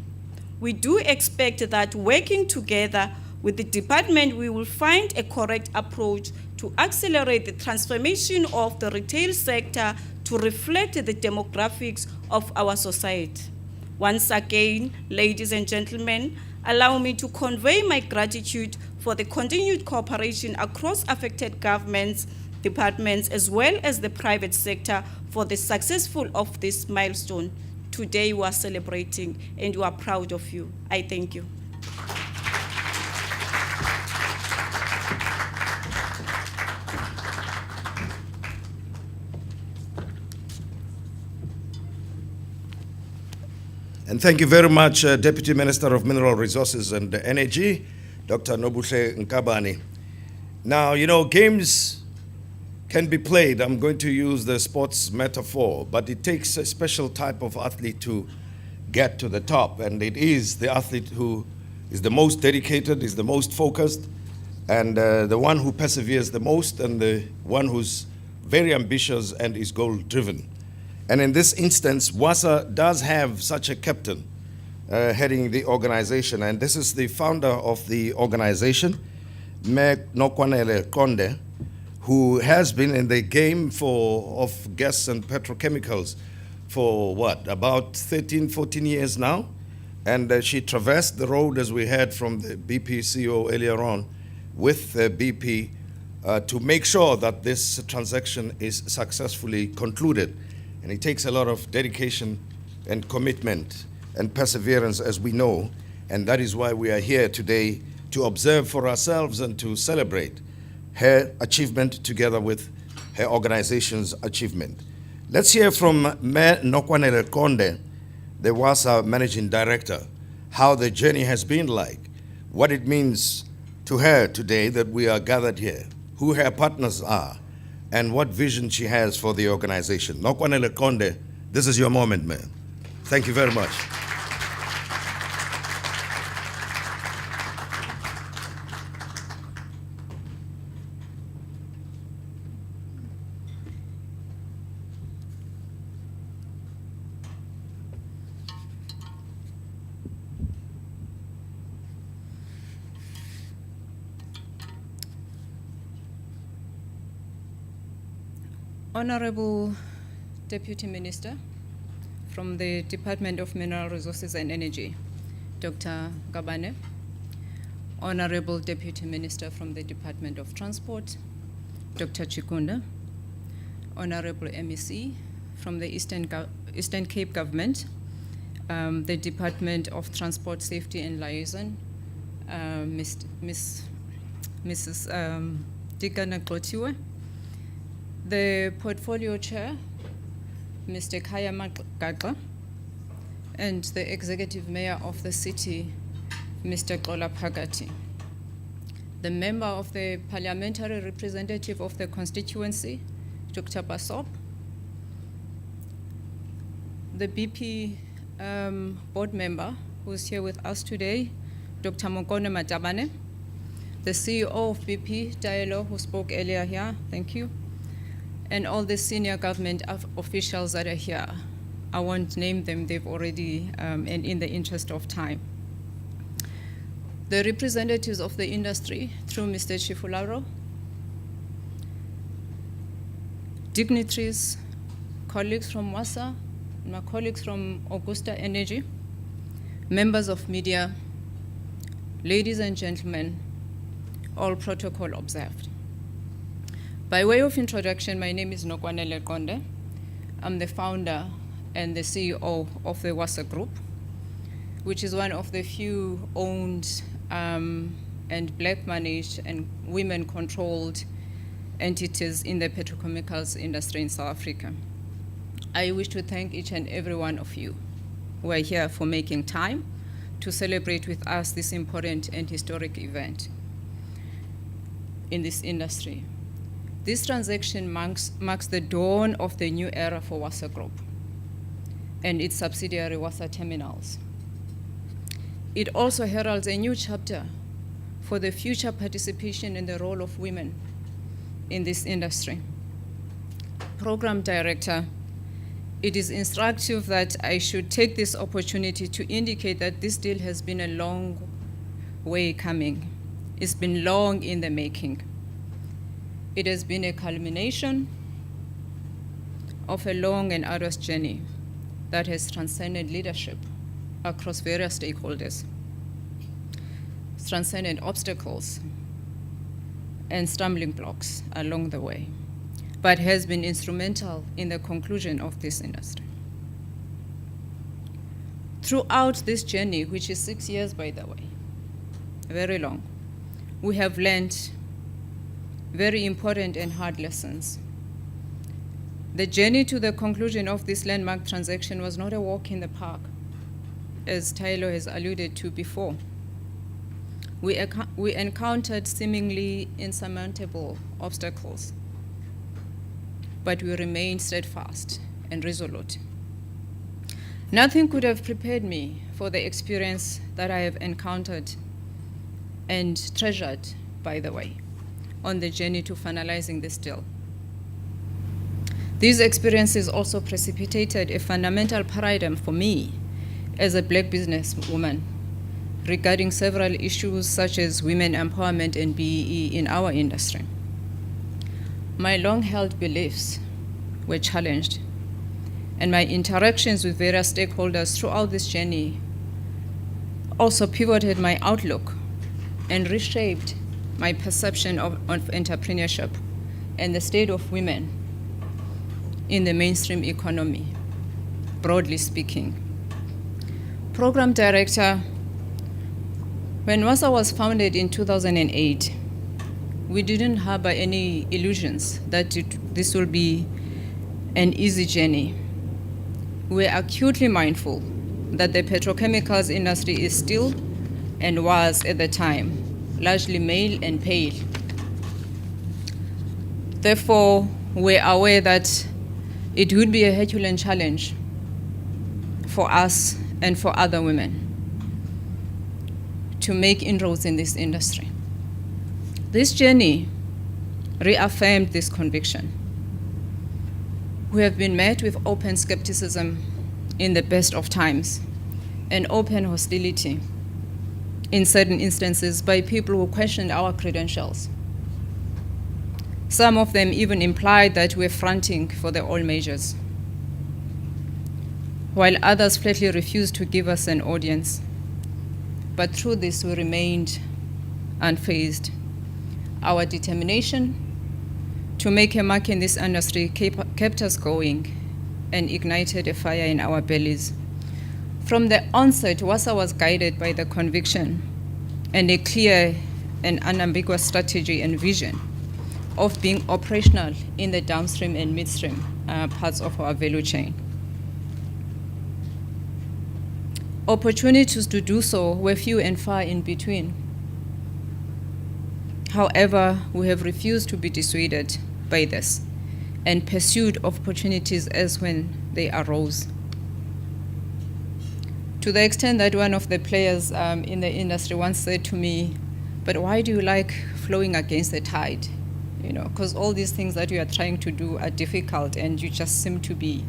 We do expect that working together with the department, we will find a correct approach to accelerate the transformation of the retail sector to reflect the demographics of our society. Once again, ladies and gentlemen, allow me to convey my gratitude for the continued cooperation across affected governments, departments, as well as the private sector for the successful of this milestone. Today we are celebrating and we are proud of you. I thank you. And thank you very much, Deputy Minister of Mineral Resources and Energy, Dr. Nobuhle Nkabane. Now, you know, games can be played. I'm going to use the sports metaphor, but it takes a special type of athlete to get to the top. And it is the athlete who is the most dedicated, is the most focused, and the one who perseveres the most, and the one who's very ambitious and is goal-driven. And in this instance, WASAA does have such a captain heading the organization. And this is the founder of the organization, Me Nokwanele Konde, who has been in the game of gas and petrochemicals for what, about 13, 14 years now. And she traversed the road, as we heard from the BP CEO earlier on, with BP to make sure that this transaction is successfully concluded. And it takes a lot of dedication and commitment and perseverance, as we know. And that is why we are here today, to observe for ourselves and to celebrate her achievement together with her organization's achievement. Let's hear from Me Nokwanele Konde, the WASAA Managing Director, how the journey has been like, what it means to her today that we are gathered here, who her partners are, and what vision she has for the organization. Nokwanele Konde, this is your moment, man. Thank you very much. Honorable Deputy Minister from the Department of Mineral Resources and Energy, Dr. Nkabane, Honorable Deputy Minister from the Department of Transport, Dr. Chikunda, Honorable MEC from the Eastern Cape Government, the Department of Transport, Safety and Liaison, Mrs. Tikana Klotiwe, the Portfolio Chair, Mr. Kaya Magagla, and the Executive Mayor of the city, Mr. Xola Phakathi, the Member of the Parliamentary Representative of the constituency, Dr. Basop, the BP board member who's here with us today, Dr. Mokone Matabane, the CEO of BP Dialogue who spoke earlier here, thank you, and all the senior government officials that are here. I won't name them, they've already, and in the interest of time. The representatives of the industry, through Mr. Chifularo, dignitaries, colleagues from WASAA, my colleagues from Augusta Energy, members of media, ladies and gentlemen, all protocol observed. By way of introduction, my name is Nokwanele Konde. I'm the founder and the CEO of the WASAA Group, which is one of the few owned and black managed and women controlled entities in the petrochemicals industry in South Africa. I wish to thank each and every one of you who are here for making time to celebrate with us this important and historic event in this industry. This transaction marks the dawn of the new era for WASAA Group and its subsidiary WASAA Terminals. It also heralds a new chapter for the future participation in the role of women in this industry. Program Director, it is instructive that I should take this opportunity to indicate that this deal has been a long way coming. It's been long in the making. It has been a culmination of a long and arduous journey that has transcended leadership across various stakeholders. It's transcended obstacles and stumbling blocks along the way, but has been instrumental in the conclusion of this industry. Throughout this journey, which is 6 years, by the way, very long, we have learned very important and hard lessons. The journey to the conclusion of this landmark transaction was not a walk in the park, as Tyler has alluded to before. We encountered seemingly insurmountable obstacles, but we remained steadfast and resolute. Nothing could have prepared me for the experience that I have encountered and treasured, by the way, on the journey to finalizing this deal. These experiences also precipitated a fundamental paradigm for me as a Black businesswoman regarding several issues such as women empowerment and BEE in our industry. My long-held beliefs were challenged, and my interactions with various stakeholders throughout this journey also pivoted my outlook and reshaped my perception of entrepreneurship and the state of women in the mainstream economy, broadly speaking. Program Director, when WASAA was founded in 2008, we didn't harbor any illusions that this will be an easy journey. We're acutely mindful that the petrochemicals industry is still, and was at the time, largely male and pale. Therefore, we're aware that it would be a Herculean challenge for us and for other women to make inroads in this industry. This journey reaffirmed this conviction. We have been met with open skepticism in the best of times and open hostility in certain instances by people who questioned our credentials. Some of them even implied that we're fronting for the oil majors, while others flatly refused to give us an audience. But through this, we remained unfazed. Our determination to make a mark in this industry kept us going and ignited a fire in our bellies. From the onset, WASAA was guided by the conviction and a clear and unambiguous strategy and vision of being operational in the downstream and midstream parts of our value chain. Opportunities to do so were few and far in between. However, we have refused to be dissuaded by this and pursued opportunities as when they arose. To the extent that one of the players in the industry once said to me, "But why do you like flowing against the tide? You know, because all these things that you are trying to do are difficult and you just seem to be."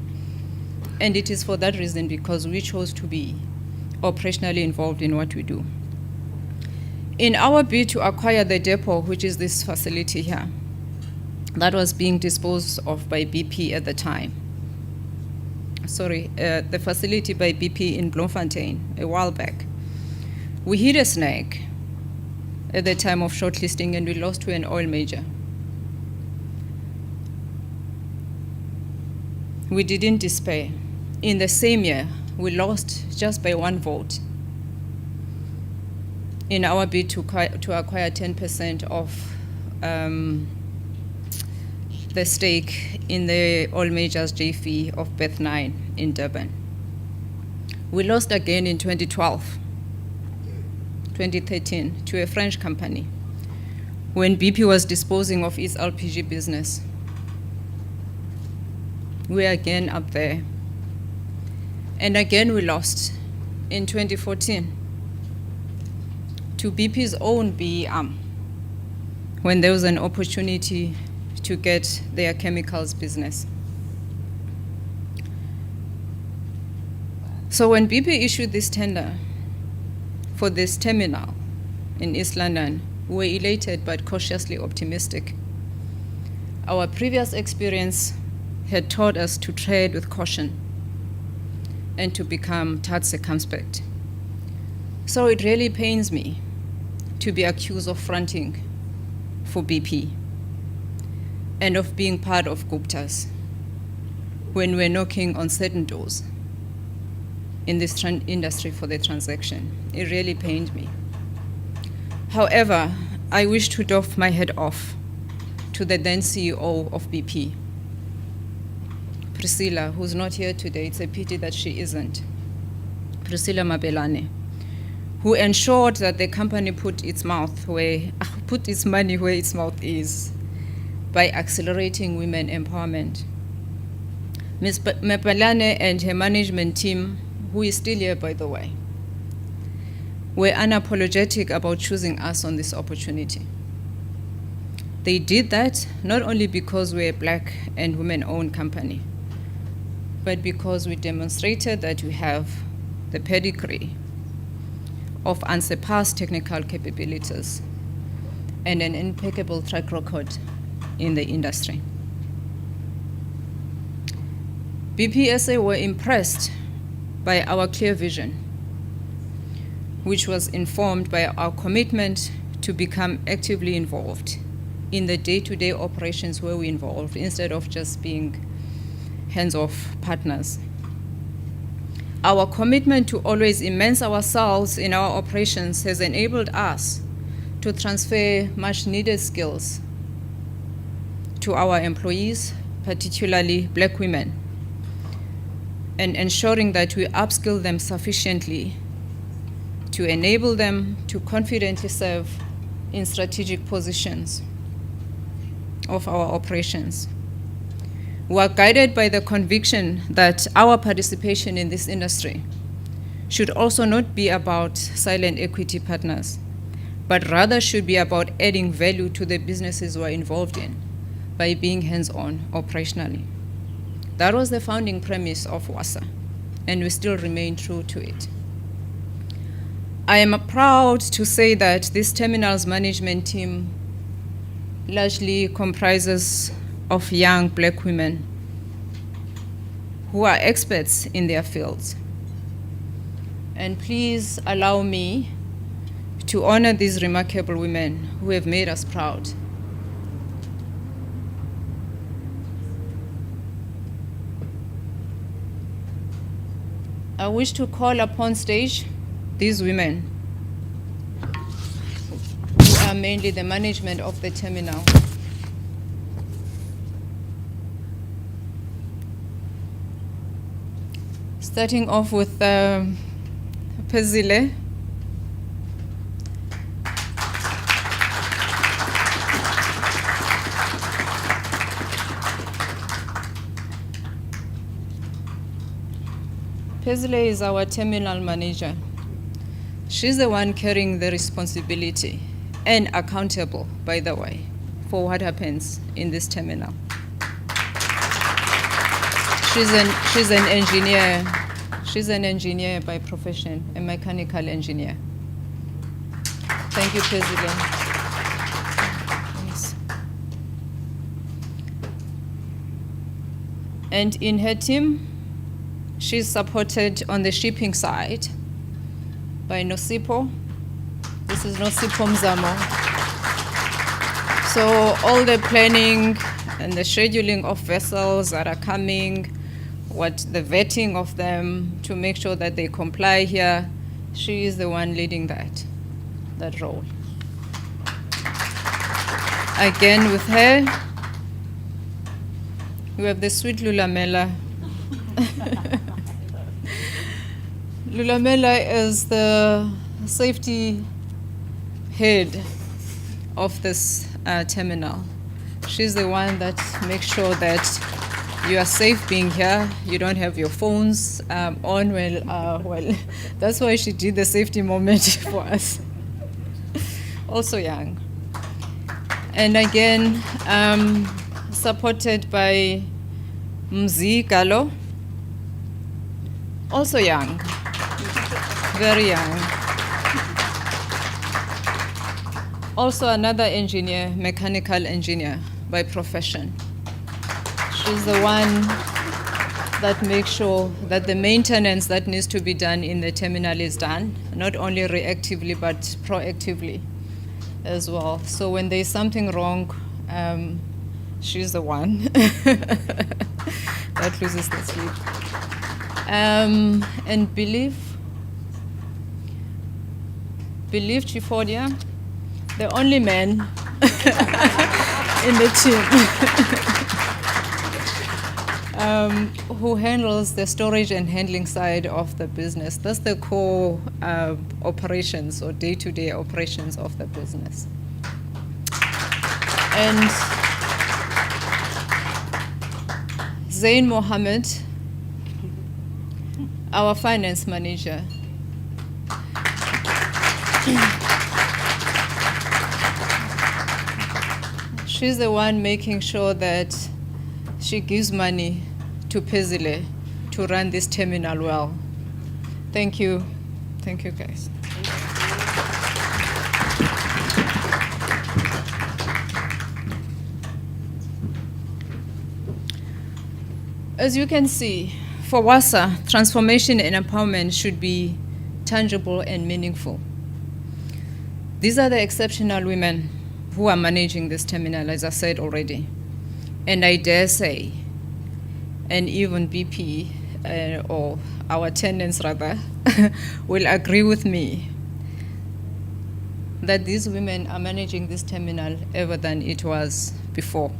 And it is for that reason, because we chose to be operationally involved in what we do. In our bid to acquire the depot, which is this facility here, that was being disposed of by BP at the time. The facility by BP in Bloemfontein a while back. We hit a snag at the time of shortlisting and we lost to an oil major. We didn't despair. In the same year, we lost just by 1 vote in our bid to acquire 10% of the stake in the oil majors JV of Beth 9 in Durban. We lost again in 2013 to a French company when BP was disposing of its LPG business. We're again up there. And again we lost in 2014 to BP's own BE arm when there was an opportunity to get their chemicals business. So when BP issued this tender for this terminal in East London, we were elated but cautiously optimistic. Our previous experience had taught us to tread with caution and to become tad circumspect. So it really pains me to be accused of fronting for BP and of being part of Gupta's when we're knocking on certain doors in this industry for the transaction. It really pained me. However, I wish to doff my hat off to the then CEO of BP, Priscilla, who's not here today. It's a pity that she isn't. Priscilla Mabelane, who ensured that the company put its money where its mouth is by accelerating women empowerment. Ms. Mabelane and her management team, who is still here, by the way, were unapologetic about choosing us on this opportunity. They did that not only because we're a Black and women-owned company, but because we demonstrated that we have the pedigree of unsurpassed technical capabilities and an impeccable track record in the industry. BPSA were impressed by our clear vision, which was informed by our commitment to become actively involved in the day-to-day operations where we involved, instead of just being hands-off partners. Our commitment to always immerse ourselves in our operations has enabled us to transfer much-needed skills to our employees, particularly Black women, and ensuring that we upskill them sufficiently to enable them to confidently serve in strategic positions of our operations. We are guided by the conviction that our participation in this industry should also not be about silent equity partners, but rather should be about adding value to the businesses we're involved in by being hands-on operationally. That was the founding premise of WASAA, and we still remain true to it. I am proud to say that this terminal's management team largely comprises of young Black women who are experts in their fields. And please allow me to honor these remarkable women who have made us proud. I wish to call upon stage these women, who are mainly the management of the terminal. Starting off with Pezile. Pezile is our terminal manager. She's the one carrying the responsibility and accountable, by the way, for what happens in this terminal. She's an engineer. She's an engineer by profession, a mechanical engineer. Thank you, President. Thanks. And in her team, she's supported on the shipping side by Nosipo. This is Nosipo Mzamo. So all the planning and the scheduling of vessels that are coming, the vetting of them to make sure that they comply here, she is the one leading that role. Again, with her, we have the sweet Lulamela. Lulamela is the safety head of this terminal. She's the one that makes sure that you are safe being here. You don't have your phones on. Well, that's why she did the safety moment for us. Also young. And again, supported by Mzi Galo, Also young, very young. Also another engineer, mechanical engineer by profession. She's the one that makes sure that the maintenance that needs to be done in the terminal is done, not only reactively but proactively as well. So when there's something wrong, she's the one that loses the sleep. And believe Chifodia, the only man in the team who handles the storage and handling side of the business. That's the core operations or day-to-day operations of the business. And Zain Mohammed, our finance manager. She's the one making sure that she gives money to Pezile to run this terminal well. Thank you. Thank you, guys. As you can see, for WASAA, transformation and empowerment should be tangible and meaningful. These are the exceptional women who are managing this terminal, as I said already. And I dare say, and even BP, or our tenants rather, will agree with me that these women are managing this terminal ever than it was before.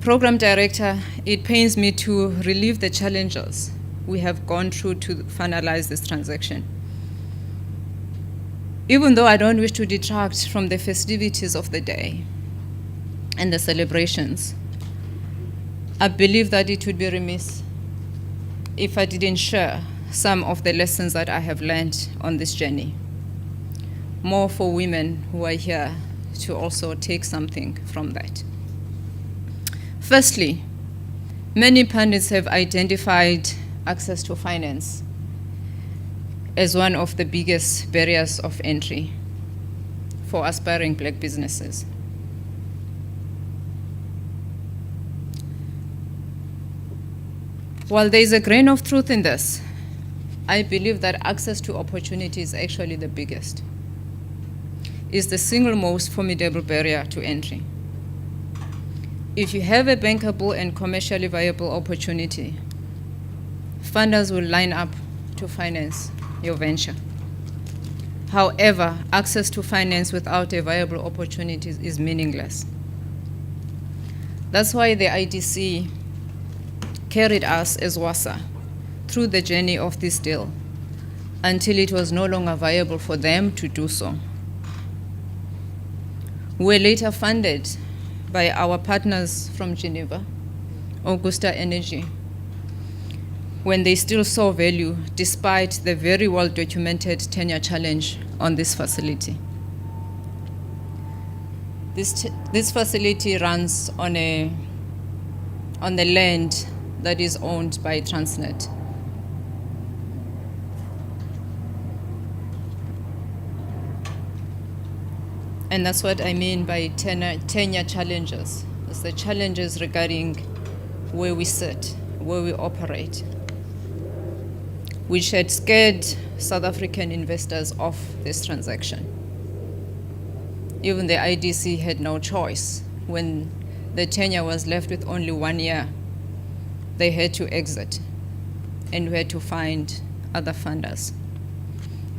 Program Director, it pains me to relieve the challenges we have gone through to finalize this transaction. Even though I don't wish to detract from the festivities of the day and the celebrations, I believe that it would be remiss if I didn't share some of the lessons that I have learned on this journey. More for women who are here to also take something from that. Firstly, many pundits have identified access to finance as one of the biggest barriers of entry for aspiring black businesses. While there is a grain of truth in this, I believe that access to opportunity is actually the biggest. It's the single most formidable barrier to entry. If you have a bankable and commercially viable opportunity, funders will line up to finance your venture. However, access to finance without a viable opportunity is meaningless. That's why the IDC carried us as WASAA through the journey of this deal until it was no longer viable for them to do so. We were later funded by our partners from Geneva, Augusta Energy, when they still saw value despite the very well-documented tenure challenge on this facility. This facility runs on the land that is owned by Transnet. And that's what I mean by tenure challenges. It's the challenges regarding where we sit, where we operate, which had scared South African investors off this transaction. Even the IDC had no choice. When the tenure was left with only 1 year, they had to exit, and we had to find other funders.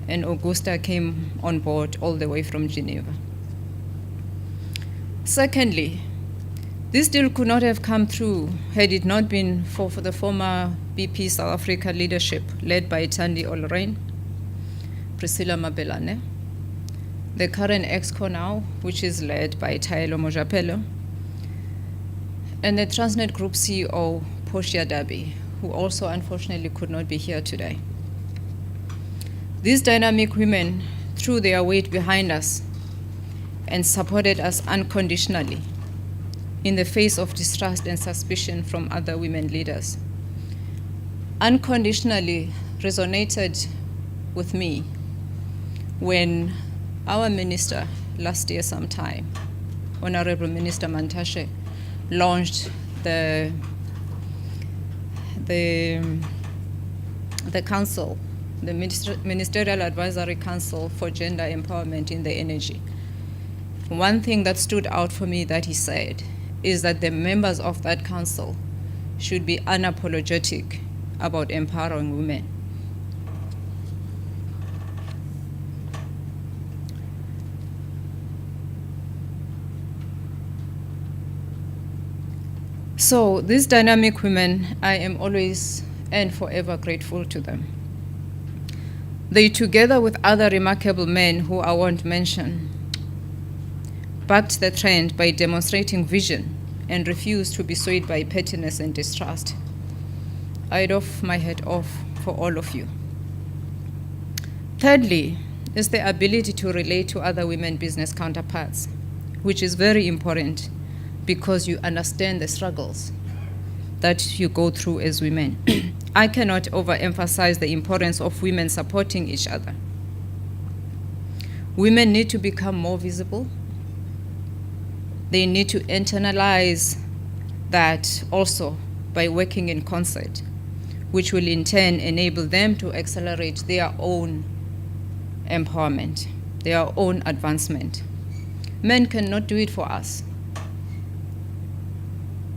And Augusta came on board all the way from Geneva. Secondly, this deal could not have come through had it not been for the former BP South Africa leadership led by Thandi Olrein, Priscilla Mabelane, the current EXCO now, which is led by Taelo Mojapelo, and the Transnet Group CEO, Portia Dabi, who also unfortunately could not be here today. These dynamic women threw their weight behind us and supported us unconditionally in the face of distrust and suspicion from other women leaders. unconditionally resonated with me when our minister last year sometime, Honorable Minister Mantashe, launched the council, the Ministerial Advisory Council for Gender Empowerment in the Energy. One thing that stood out for me that he said is that the members of that council should be unapologetic about empowering women. So these dynamic women, I am always and forever grateful to them. They, together with other remarkable men who I won't mention, backed the trend by demonstrating vision and refused to be swayed by pettiness and distrust. I'd off my head off for all of you. Thirdly, is the ability to relate to other women business counterparts, which is very important because you understand the struggles that you go through as women. I cannot overemphasize the importance of women supporting each other. Women need to become more visible. They need to internalize that also by working in concert, which will in turn enable them to accelerate their own empowerment, their own advancement. Men cannot do it for us.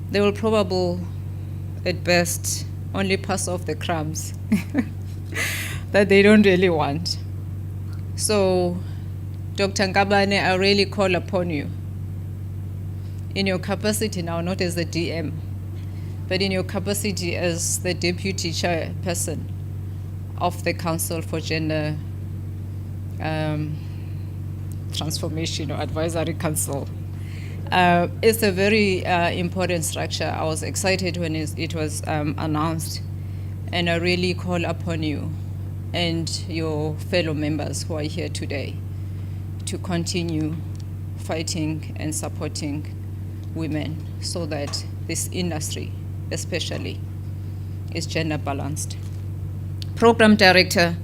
They will probably, at best, only pass off the crumbs that they don't really want. So, Dr. Nkabane, I really call upon you, in your capacity now, not as the DM, but in your capacity as the deputy chairperson of the Council for Gender Transformation or Advisory Council. It's a very important structure. I was excited when it was announced, and I really call upon you and your fellow members who are here today to continue fighting and supporting women so that this industry, especially, is gender balanced. Program Director,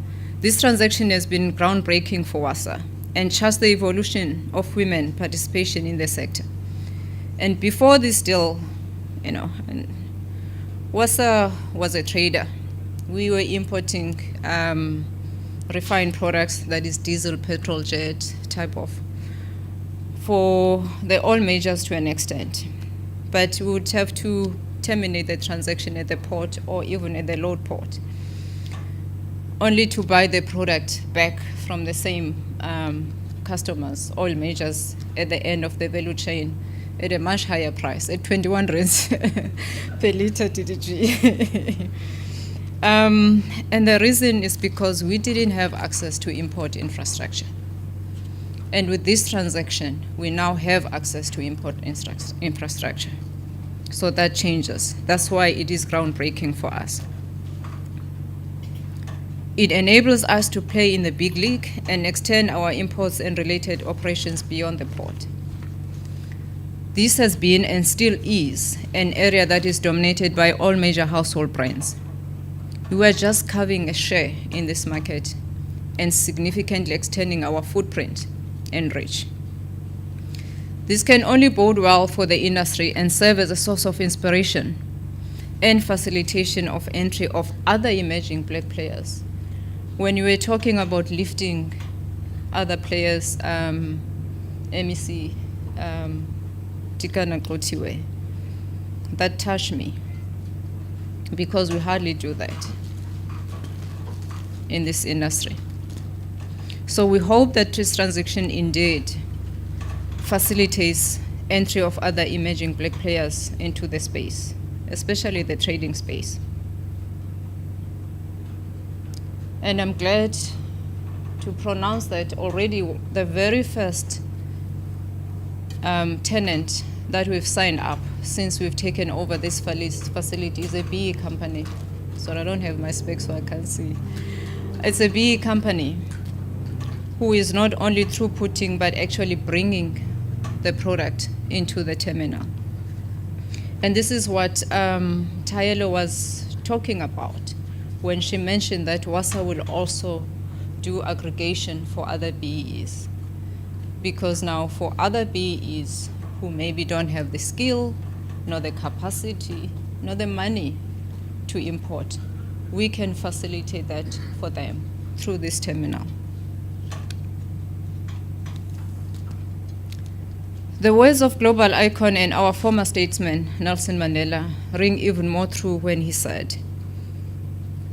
this transaction has been groundbreaking for WASAA and charts the evolution of women participation in the sector. And before this deal, WASAA was a trader. We were importing refined products, that is diesel, petrol, jet type of, for the oil majors to an extent. But we would have to terminate the transaction at the port or even at the load port, only to buy the product back from the same customers, oil majors, at the end of the value chain at a much higher price, at 21 rands per liter DDG. And the reason is because we didn't have access to import infrastructure. And with this transaction, we now have access to import infrastructure. So that changes. That's why it is groundbreaking for us. It enables us to play in the big league and extend our imports and related operations beyond the port. This has been and still is an area that is dominated by all major household brands. We are just carving a share in this market and significantly extending our footprint and reach. This can only bode well for the industry and serve as a source of inspiration and facilitation of entry of other emerging black players. When you were talking about lifting other players, MEC, Tikana Klotiwe, that touched me because we hardly do that in this industry. So we hope that this transaction indeed facilitates entry of other emerging black players into the space, especially the trading space. And I'm glad to pronounce that already the very first tenant that we've signed up since we've taken over this facility is a BE company. So I don't have my specs so I can't see. It's a BE company who is not only throughputing but actually bringing the product into the terminal. And this is what Tayelo was talking about. when she mentioned that WASAA will also do aggregation for other BEs. Because now for other BEs who maybe don't have the skill, nor the capacity, nor the money to import, we can facilitate that for them through this terminal. The words of global icon and our former statesman, Nelson Mandela, ring even more true when he said,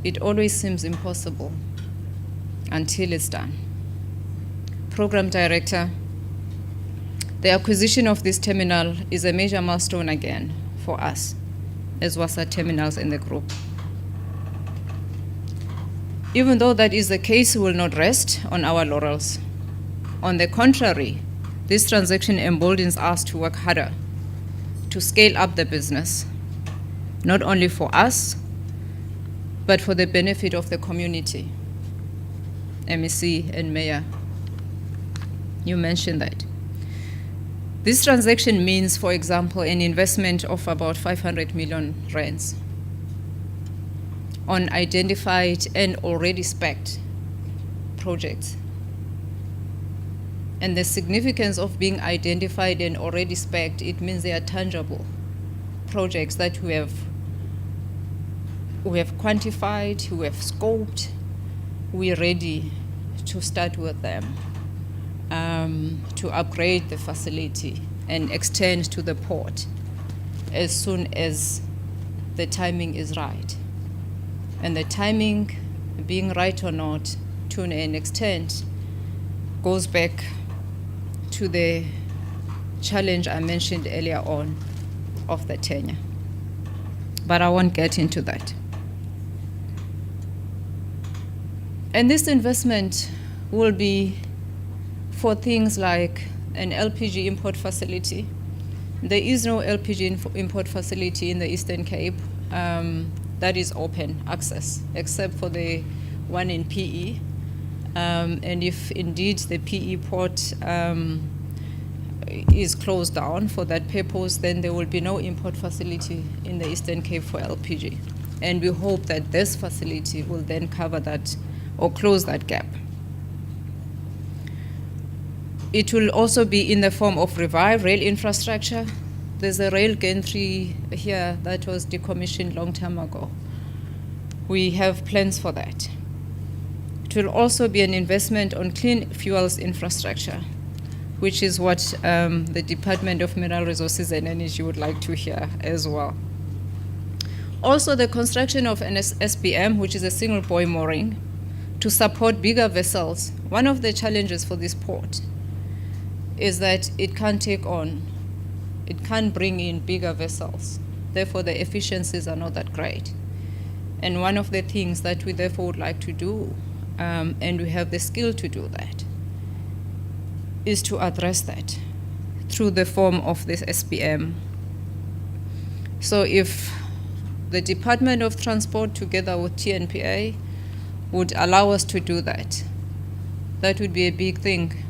"It always seems impossible until it's done." Program Director, the acquisition of this terminal is a major milestone again for us as WASAA terminals in the group. Even though that is the case, we will not rest on our laurels. On the contrary, this transaction emboldens us to work harder to scale up the business, not only for us, but for the benefit of the community. MEC and Mayor, you mentioned that. This transaction means, for example, an investment of about 500 million rands on identified and already spec'd projects. And the significance of being identified and already spec'd, it means they are tangible projects that we have quantified, we have scoped, we're ready to start with them, to upgrade the facility and extend to the port as soon as the timing is right. And the timing, being right or not, to an extent, goes back to the challenge I mentioned earlier on of the tenure. But I won't get into that. And this investment will be for things like an LPG import facility. There is no LPG import facility in the Eastern Cape that is open access, except for the one in PE. And if indeed the PE port is closed down for that purpose, then there will be no import facility in the Eastern Cape for LPG. And we hope that this facility will then cover that or close that gap. It will also be in the form of revived rail infrastructure. There's a rail gantry here that was decommissioned long time ago. We have plans for that. It will also be an investment on clean fuels infrastructure, which is what the Department of Mineral Resources and Energy would like to hear as well. Also, the construction of an SBM, which is a single buoy mooring, to support bigger vessels. One of the challenges for this port is that it can't bring in bigger vessels. Therefore, the efficiencies are not that great. And one of the things that we therefore would like to do, and we have the skill to do that, is to address that through the form of this SBM. So if the Department of Transport together with TNPA would allow us to do that, that would be a big thing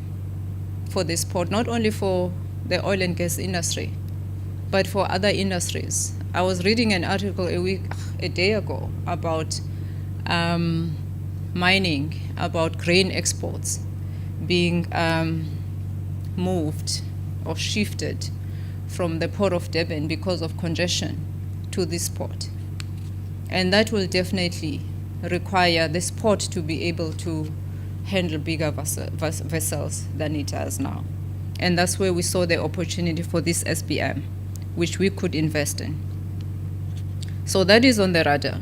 for this port, not only for the oil and gas industry, but for other industries. I was reading an article a day ago about mining, about grain exports being moved or shifted from the port of Durban because of congestion to this port. And that will definitely require this port to be able to handle bigger vessels than it does now. And that's where we saw the opportunity for this SBM, which we could invest in. So that is on the radar.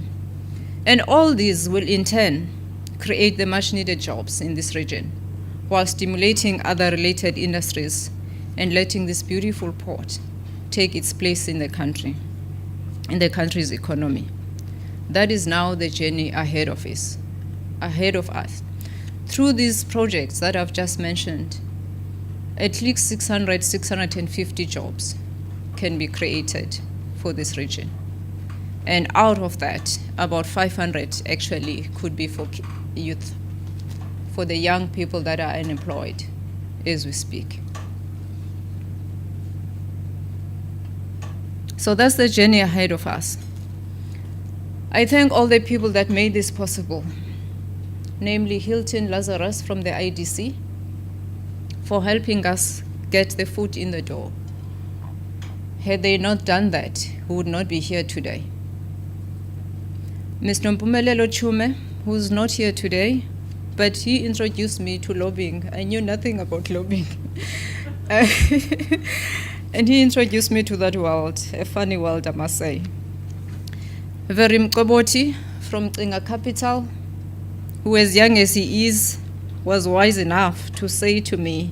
And all these will in turn create the much needed jobs in this region, while stimulating other related industries and letting this beautiful port take its place in the country, in the country's economy. That is now the journey ahead of us. Through these projects that I've just mentioned, at least 650 jobs can be created for this region. And out of that, about 500 actually could be for youth, for the young people that are unemployed as we speak. So that's the journey ahead of us. I thank all the people that made this possible, namely Hilton Lazarus from the IDC, for helping us get the foot in the door. Had they not done that, we would not be here today. Mr. Mpumelelo Chume, who's not here today, but he introduced me to lobbying. I knew nothing about lobbying. And he introduced me to that world, a funny world, I must say. Verim Koboti from Tinga Capital, who as young as he is, was wise enough to say to me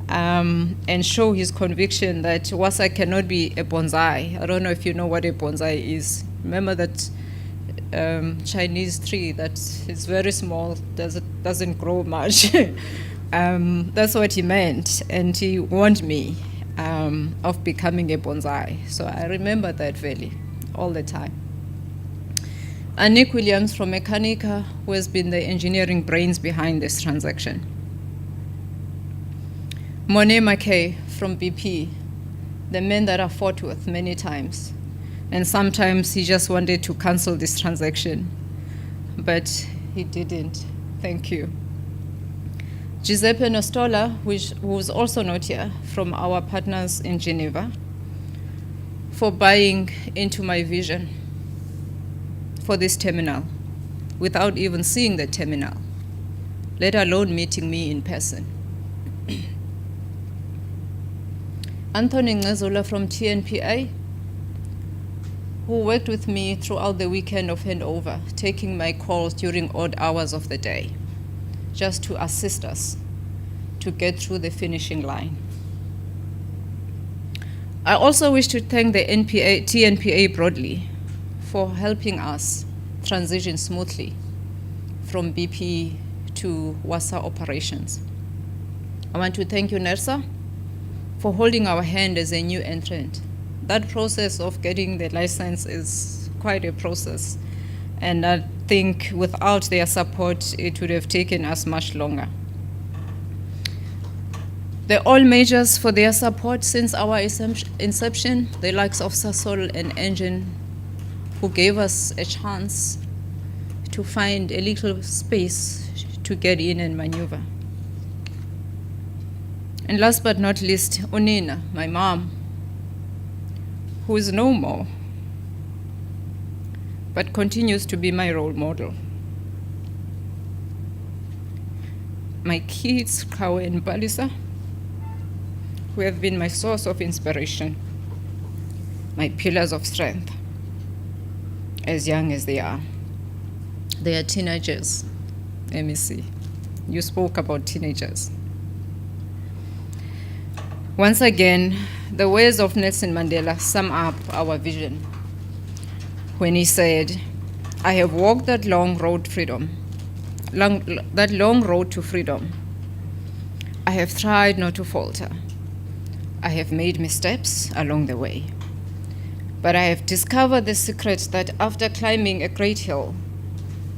and show his conviction that WASAA cannot be a bonsai. I don't know if you know what a bonsai is. Remember that Chinese tree that is very small, doesn't grow much. That's what he meant, and he warned me of becoming a bonsai. So I remember that valley all the time. And Nick Williams from Mechanica, who has been the engineering brains behind this transaction. Monet McKay from BP, the man that I fought with many times. And sometimes he just wanted to cancel this transaction, but he didn't. Thank you. Giuseppe Nostola, who's also not here, from our partners in Geneva, for buying into my vision for this terminal without even seeing the terminal, let alone meeting me in person. Anthony Ngezola from TNPA, who worked with me throughout the weekend of handover, taking my calls during odd hours of the day, just to assist us to get through the finishing line. I also wish to thank the TNPA broadly for helping us transition smoothly from BP to WASAA operations. I want to thank you, NERSA, for holding our hand as a new entrant. That process of getting the license is quite a process, and I think without their support, it would have taken us much longer. The oil majors for their support since our inception, the likes of Sasol and Engine, who gave us a chance to find a little space to get in and maneuver. And last but not least, Unina, my mom, who is no more, but continues to be my role model. My kids, Kawe and Balisa, who have been my source of inspiration, my pillars of strength, as young as they are. They are teenagers, MEC. You spoke about teenagers. Once again, the words of Nelson Mandela sum up our vision when he said, "I have walked that long road to freedom. I have tried not to falter. I have made missteps along the way. But I have discovered the secret that after climbing a great hill,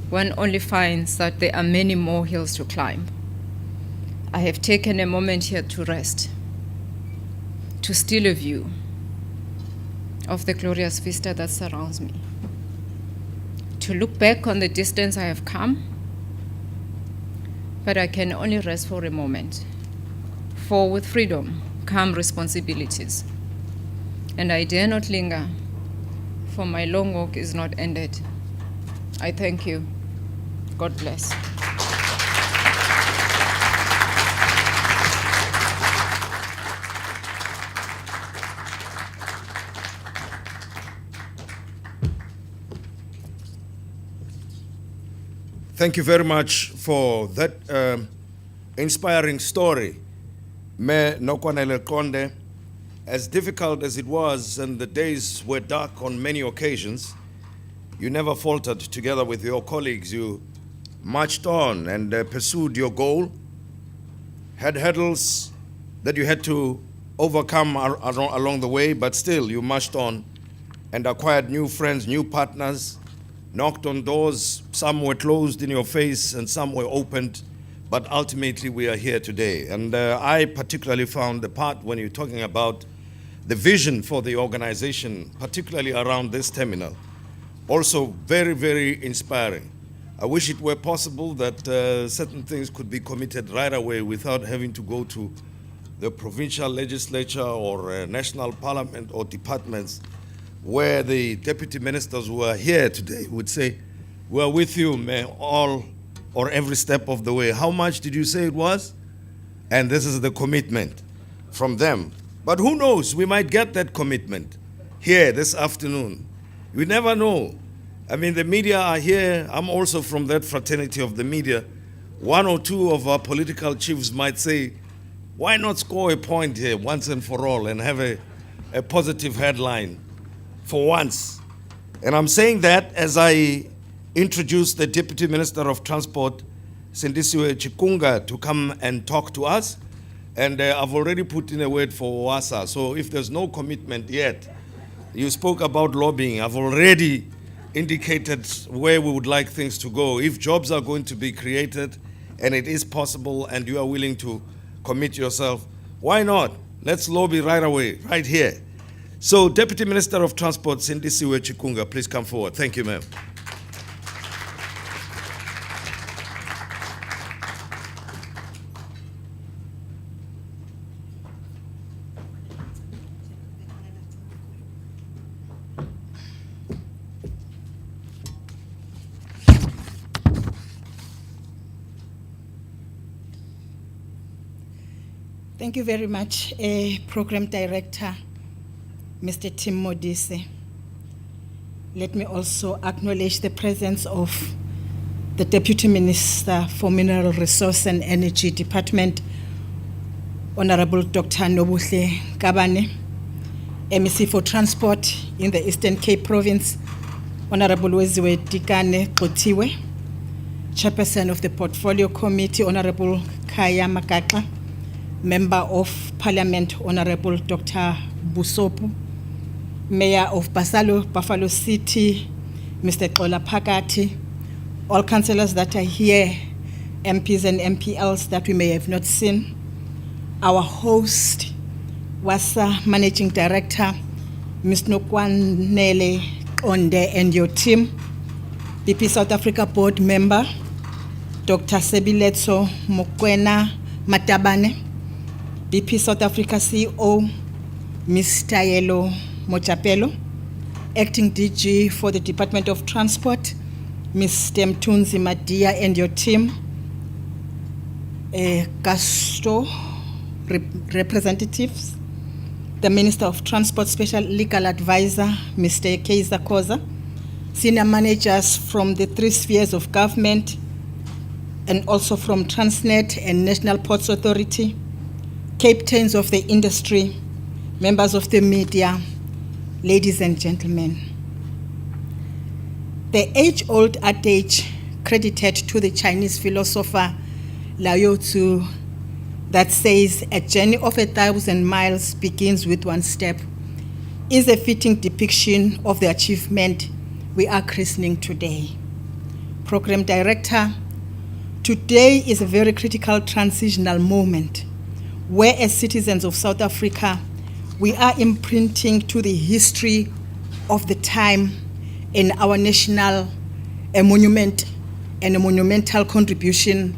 one only finds that there are many more hills to climb. I have taken a moment here to rest, to steal a view of the glorious vista that surrounds me, to look back on the distance I have come, but I can only rest for a moment. For with freedom come responsibilities, and I dare not linger, for my long walk is not ended." I thank you. God bless. Thank you very much for that inspiring story. Me Nokwanele Konde, as difficult as it was and the days were dark on many occasions, you never faltered. Together with your colleagues, you marched on and pursued your goal, had hurdles that you had to overcome along the way, but still you marched on and acquired new friends, new partners, knocked on doors. Some were closed in your face and some were opened, but ultimately we are here today. And I particularly found the part when you're talking about the vision for the organization, particularly around this terminal, also very, very inspiring. I wish it were possible that certain things could be committed right away without having to go to the provincial legislature or national parliament or departments, where the deputy ministers who are here today would say, we're with you, all or every step of the way. How much did you say it was? And this is the commitment from them. But who knows, we might get that commitment here this afternoon. We never know. I mean, the media are here. I'm also from that fraternity of the media. One or two of our political chiefs might say, why not score a point here once and for all and have a positive headline for once? And I'm saying that as I introduce the Deputy Minister of Transport, Sindisiwe Chikunga, to come and talk to us. And I've already put in a word for WASAA. So if there's no commitment yet, you spoke about lobbying. I've already indicated where we would like things to go. If jobs are going to be created, and it is possible, and you are willing to commit yourself, why not? Let's lobby right away, right here. So, Deputy Minister of Transport, Sindisiwe Chikunga, please come forward. Thank you, ma'am. Thank you very much, Program Director, Mr. Tim Modise. Let me also acknowledge the presence of the Deputy Minister for Mineral Resource and Energy Department, Honorable Dr. Nobuhle Kabane, MEC for Transport in the Eastern Cape Province, Honorable Weziwe Tikane Kotiwe, Chairperson of the Portfolio Committee, Honorable Kaya Makakla, Member of Parliament, Honorable Dr. Busopu, Mayor of Buffalo City, Mr. Xola Phakathi, all councillors that are here, MPs and MPLs that we may have not seen, our host, WASAA Managing Director, Ms. Nokwanele Onde and your team, BP South Africa Board Member, Dr. Sebiletso Mokwena Matabane, BP South Africa CEO, Ms. Tayelo Mochapelo, Acting DG for the Department of Transport, Ms. Temtunzi Madia and your team, Gasto representatives, the Minister of Transport Special Legal Advisor, Mr. Kaiser Koza, senior managers from the 3 spheres of government, and also from Transnet and National Ports Authority, captains of the industry, members of the media, ladies and gentlemen. The age-old adage credited to the Chinese philosopher Lao Tzu that says a journey of 1,000 miles begins with 1 step is a fitting depiction of the achievement we are christening today. Program Director, today is a very critical transitional moment where, as citizens of South Africa, we are imprinting to the history of the time in our national monument and a monumental contribution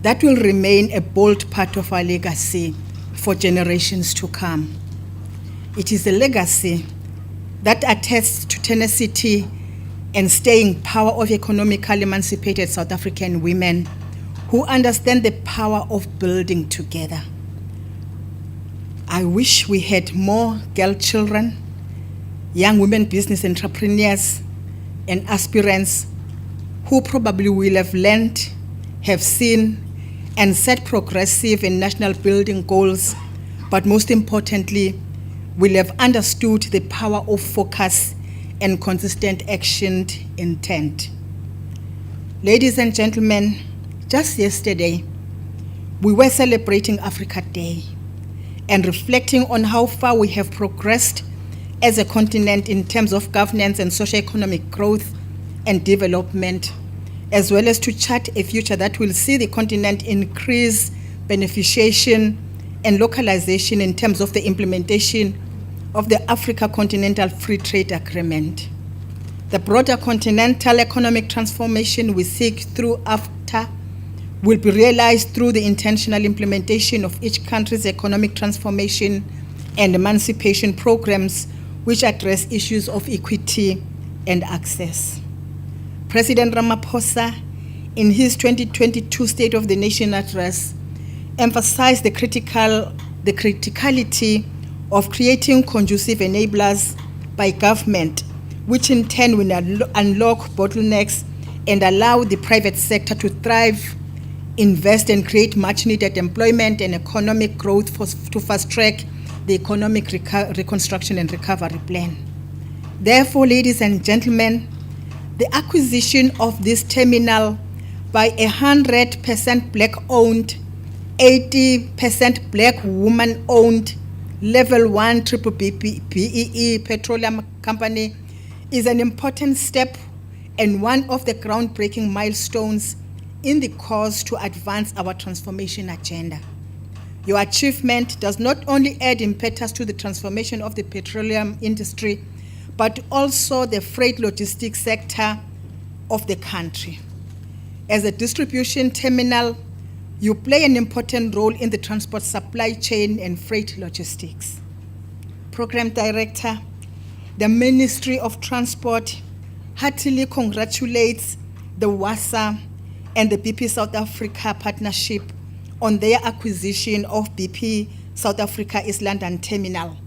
that will remain a bold part of our legacy for generations to come. It is a legacy that attests to tenacity and staying power of economically emancipated South African women who understand the power of building together. I wish we had more girl children, young women business entrepreneurs, and aspirants who probably will have learned, have seen, and set progressive and national building goals, but most importantly, will have understood the power of focus and consistent action intent. Ladies and gentlemen, just yesterday, we were celebrating Africa Day and reflecting on how far we have progressed as a continent in terms of governance and socio-economic growth and development, as well as to chart a future that will see the continent increase beneficiation and localization in terms of the implementation of the Africa Continental Free Trade Agreement. The broader continental economic transformation we seek through AfTA will be realized through the intentional implementation of each country's economic transformation and emancipation programs which address issues of equity and access. President Ramaphosa, in his 2022 State of the Nation address, emphasized the criticality of creating conducive enablers by government, which in turn will unlock bottlenecks and allow the private sector to thrive, invest and create much needed employment and economic growth to fast track the economic reconstruction and recovery plan. Therefore, ladies and gentlemen, the acquisition of this terminal by 100% black-owned, 80% black woman-owned, level 1 BEE petroleum company is an important step and one of the groundbreaking milestones in the course to advance our transformation agenda. Your achievement does not only add impetus to the transformation of the petroleum industry, but also the freight logistics sector of the country. As a distribution terminal, you play an important role in the transport supply chain and freight logistics. Program Director, the Ministry of Transport heartily congratulates the WASAA and the BP South Africa partnership on their acquisition of BP South Africa East London Terminal,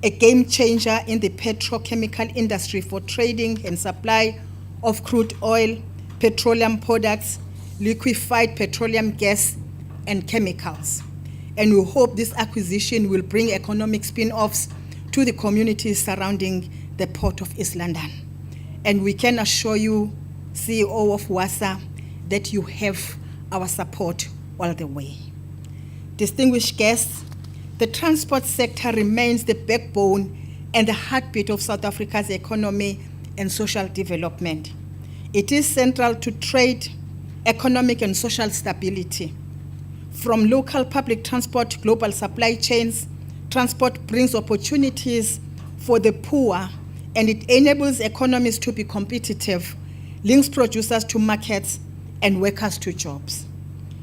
a game changer in the petrochemical industry for trading and supply of crude oil, petroleum products, liquefied petroleum gas, and chemicals. And we hope this acquisition will bring economic spin-offs to the communities surrounding the port of East London. And we can assure you, CEO of WASAA, that you have our support all the way. Distinguished guests, the transport sector remains the backbone and the heartbeat of South Africa's economy and social development. It is central to trade, economic and social stability. From local public transport to global supply chains, transport brings opportunities for the poor and it enables economies to be competitive, links producers to markets and workers to jobs.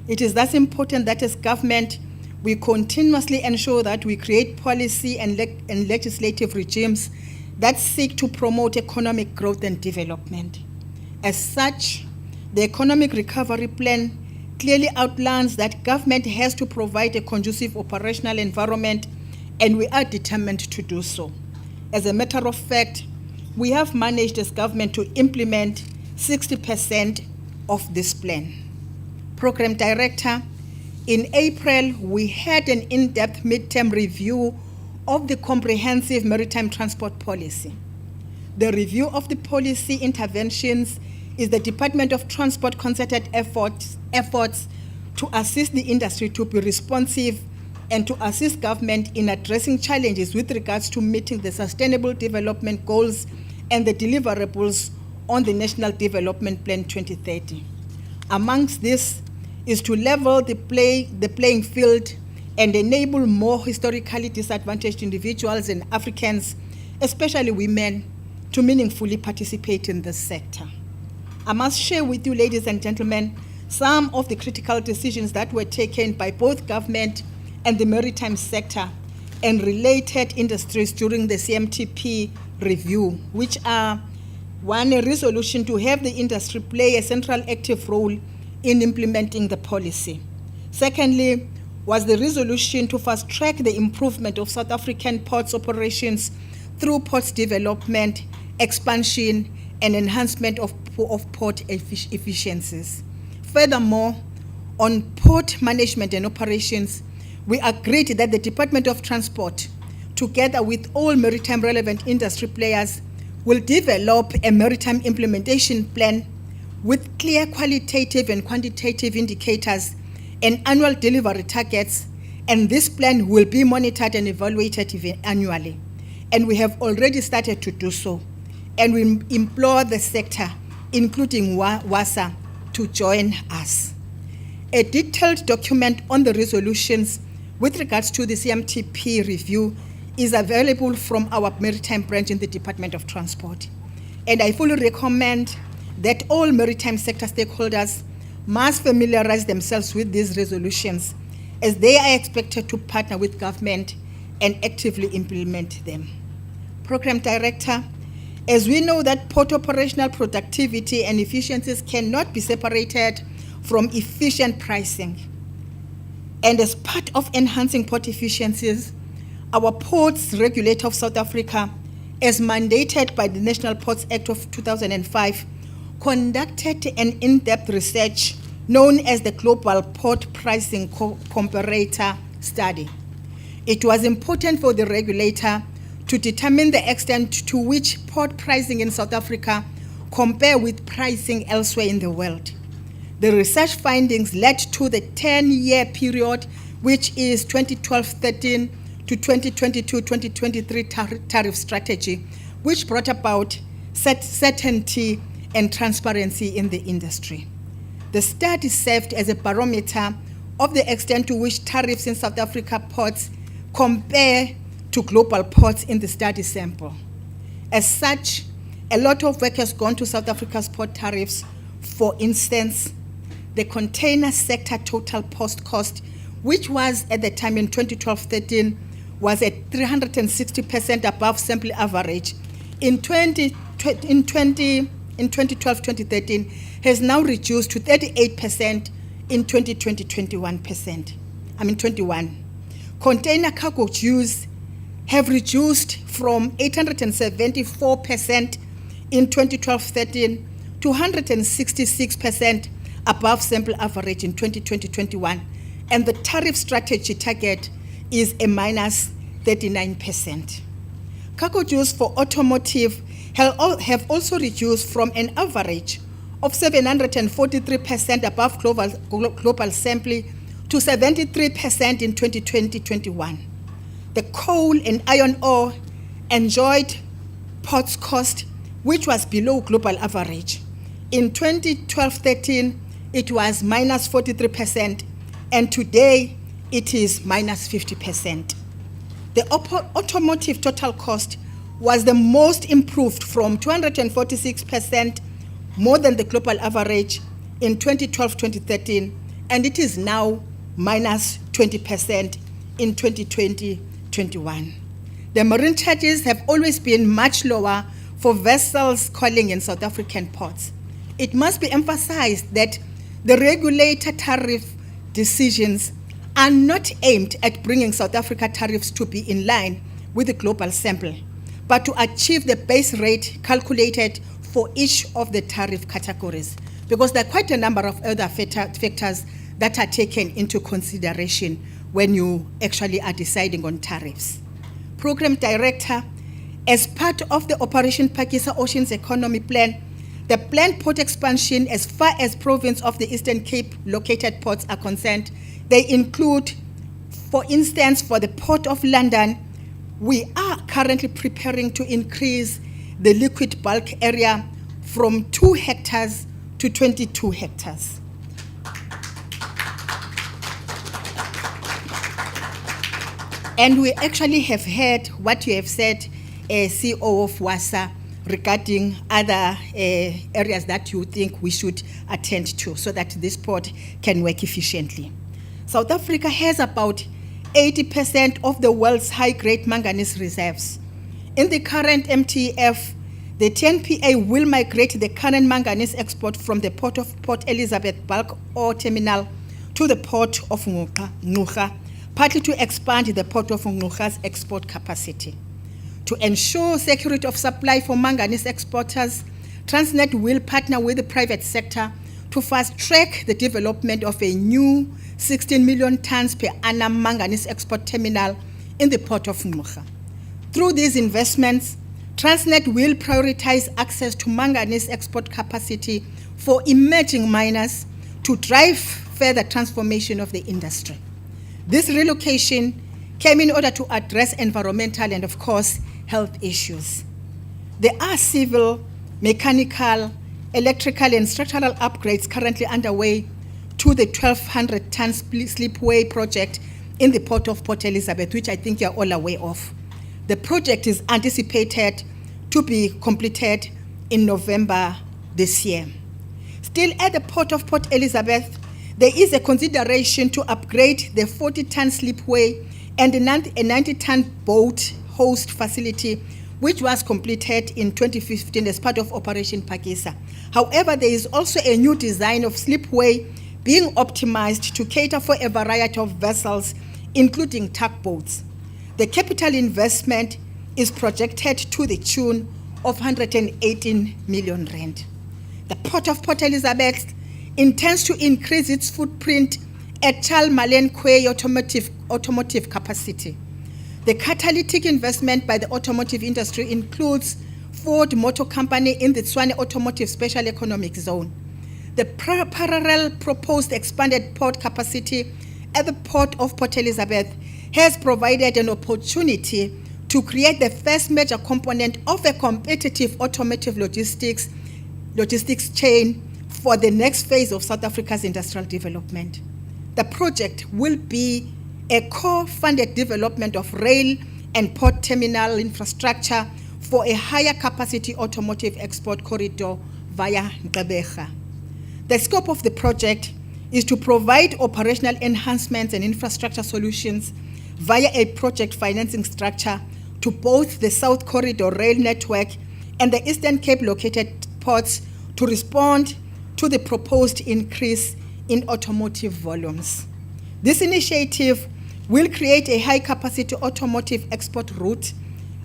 It is thus important that as government, we continuously ensure that we create policy and legislative regimes that seek to promote economic growth and development. As such, the Economic Recovery Plan clearly outlines that government has to provide a conducive operational environment, and we are determined to do so. As a matter of fact, we have managed as government to implement 60% of this plan. Program Director, in April, we had an in-depth midterm review of the comprehensive maritime transport policy. The review of the policy interventions is the Department of Transport concerted efforts to assist the industry to be responsive and to assist government in addressing challenges with regards to meeting the Sustainable Development Goals and the deliverables on the National Development Plan 2030. Amongst this is to level the playing field and enable more historically disadvantaged individuals and Africans, especially women, to meaningfully participate in this sector. I must share with you, ladies and gentlemen, some of the critical decisions that were taken by both government and the maritime sector and related industries during the CMTP review, which are: one, a resolution to have the industry play a central active role in implementing the policy. Secondly, was the resolution to fast-track the improvement of South African ports operations through ports development, expansion, and enhancement of port efficiencies. Furthermore, on port management and operations, we agreed that the Department of Transport, together with all maritime relevant industry players, will develop a maritime implementation plan with clear qualitative and quantitative indicators and annual delivery targets, and this plan will be monitored and evaluated annually. And we have already started to do so. And we implore the sector, including WASAA, to join us. A detailed document on the resolutions with regards to the CMTP review is available from our maritime branch in the Department of Transport. and I fully recommend that all maritime sector stakeholders must familiarize themselves with these resolutions, as they are expected to partner with government and actively implement them. Program Director, as we know that port operational productivity and efficiencies cannot be separated from efficient pricing, and as part of enhancing port efficiencies, our Ports Regulator of South Africa, as mandated by the National Ports Act of 2005, conducted an in-depth research known as the Global Port Pricing Comparator Study. It was important for the regulator to determine the extent to which port pricing in South Africa compare with pricing elsewhere in the world. The research findings led to the 10-year period, which is 2012-13 to 2022-2023 tariff strategy, which brought about certainty and transparency in the industry. The study served as a barometer of the extent to which tariffs in South Africa ports compare to global ports in the study sample. As such, a lot of work has gone to South Africa's port tariffs. For instance, the container sector total post cost, which was at the time in 2012-13, was at 360% above sample average. In 2012-2013, has now reduced to 38% in 2020-21. Container cargo dues have reduced from 874% in 2012-13 to 166% above sample average in 2020-21, and the tariff strategy target is a minus 39%. Cargo dues for automotive have also reduced from an average of 743% above global sample to 73% in 2020-21. The coal and iron ore enjoyed ports cost, which was below global average. In 2012-13, it was minus 43%, and today it is minus 50%. The automotive total cost was the most improved from 246%, more than the global average in 2012-2013, and it is now minus 20% in 2020-21. The marine charges have always been much lower for vessels calling in South African ports. It must be emphasized that the regulator tariff decisions are not aimed at bringing South Africa tariffs to be in line with the global sample, but to achieve the base rate calculated for each of the tariff categories, because there are quite a number of other factors that are taken into consideration when you actually are deciding on tariffs. Program Director, as part of the Operation Pakisa Oceans Economy Plan, the planned port expansion as far as province of the Eastern Cape located ports are concerned, they include, for instance, for the Port of London, we are currently preparing to increase the liquid bulk area from 2 hectares to 22 hectares. And we actually have heard what you have said, CEO of WASAA, regarding other areas that you think we should attend to so that this port can work efficiently. South Africa has about 80% of the world's high-grade manganese reserves. In the current MTF, the TNPA will migrate the current manganese export from the port of Port Elizabeth bulk ore terminal to the port of Ngqura, partly to expand the port of Ngqura's export capacity. To ensure security of supply for manganese exporters, Transnet will partner with the private sector to fast-track the development of a new 16 million tons per annum manganese export terminal in the port of Ngqura. Through these investments, Transnet will prioritize access to manganese export capacity for emerging miners to drive further transformation of the industry. This relocation came in order to address environmental and, of course, health issues. There are civil, mechanical, electrical, and structural upgrades currently underway to the 1,200-ton slipway project in the port of Port Elizabeth, which I think you're all aware of. The project is anticipated to be completed in November this year. Still at the Port of Port Elizabeth, there is a consideration to upgrade the 40-ton slipway and a 90-ton boat host facility, which was completed in 2015 as part of Operation Pakisa. However, there is also a new design of slipway being optimized to cater for a variety of vessels, including tugboats. The capital investment is projected to the tune of 118 million rand. The Port of Port Elizabeth intends to increase its footprint at Charles Malen Quay automotive capacity. The catalytic investment by the automotive industry includes Ford Motor Company in the Tshwane Automotive Special Economic Zone. The parallel proposed expanded port capacity at the Port of Port Elizabeth has provided an opportunity to create the first major component of a competitive automotive logistics chain for the next phase of South Africa's industrial development. The project will be a core-funded development of rail and port terminal infrastructure for a higher capacity automotive export corridor via Gqeberha. The scope of the project is to provide operational enhancements and infrastructure solutions via a project financing structure to both the South Corridor rail network and the Eastern Cape located ports to respond to the proposed increase in automotive volumes. This initiative will create a high-capacity automotive export route,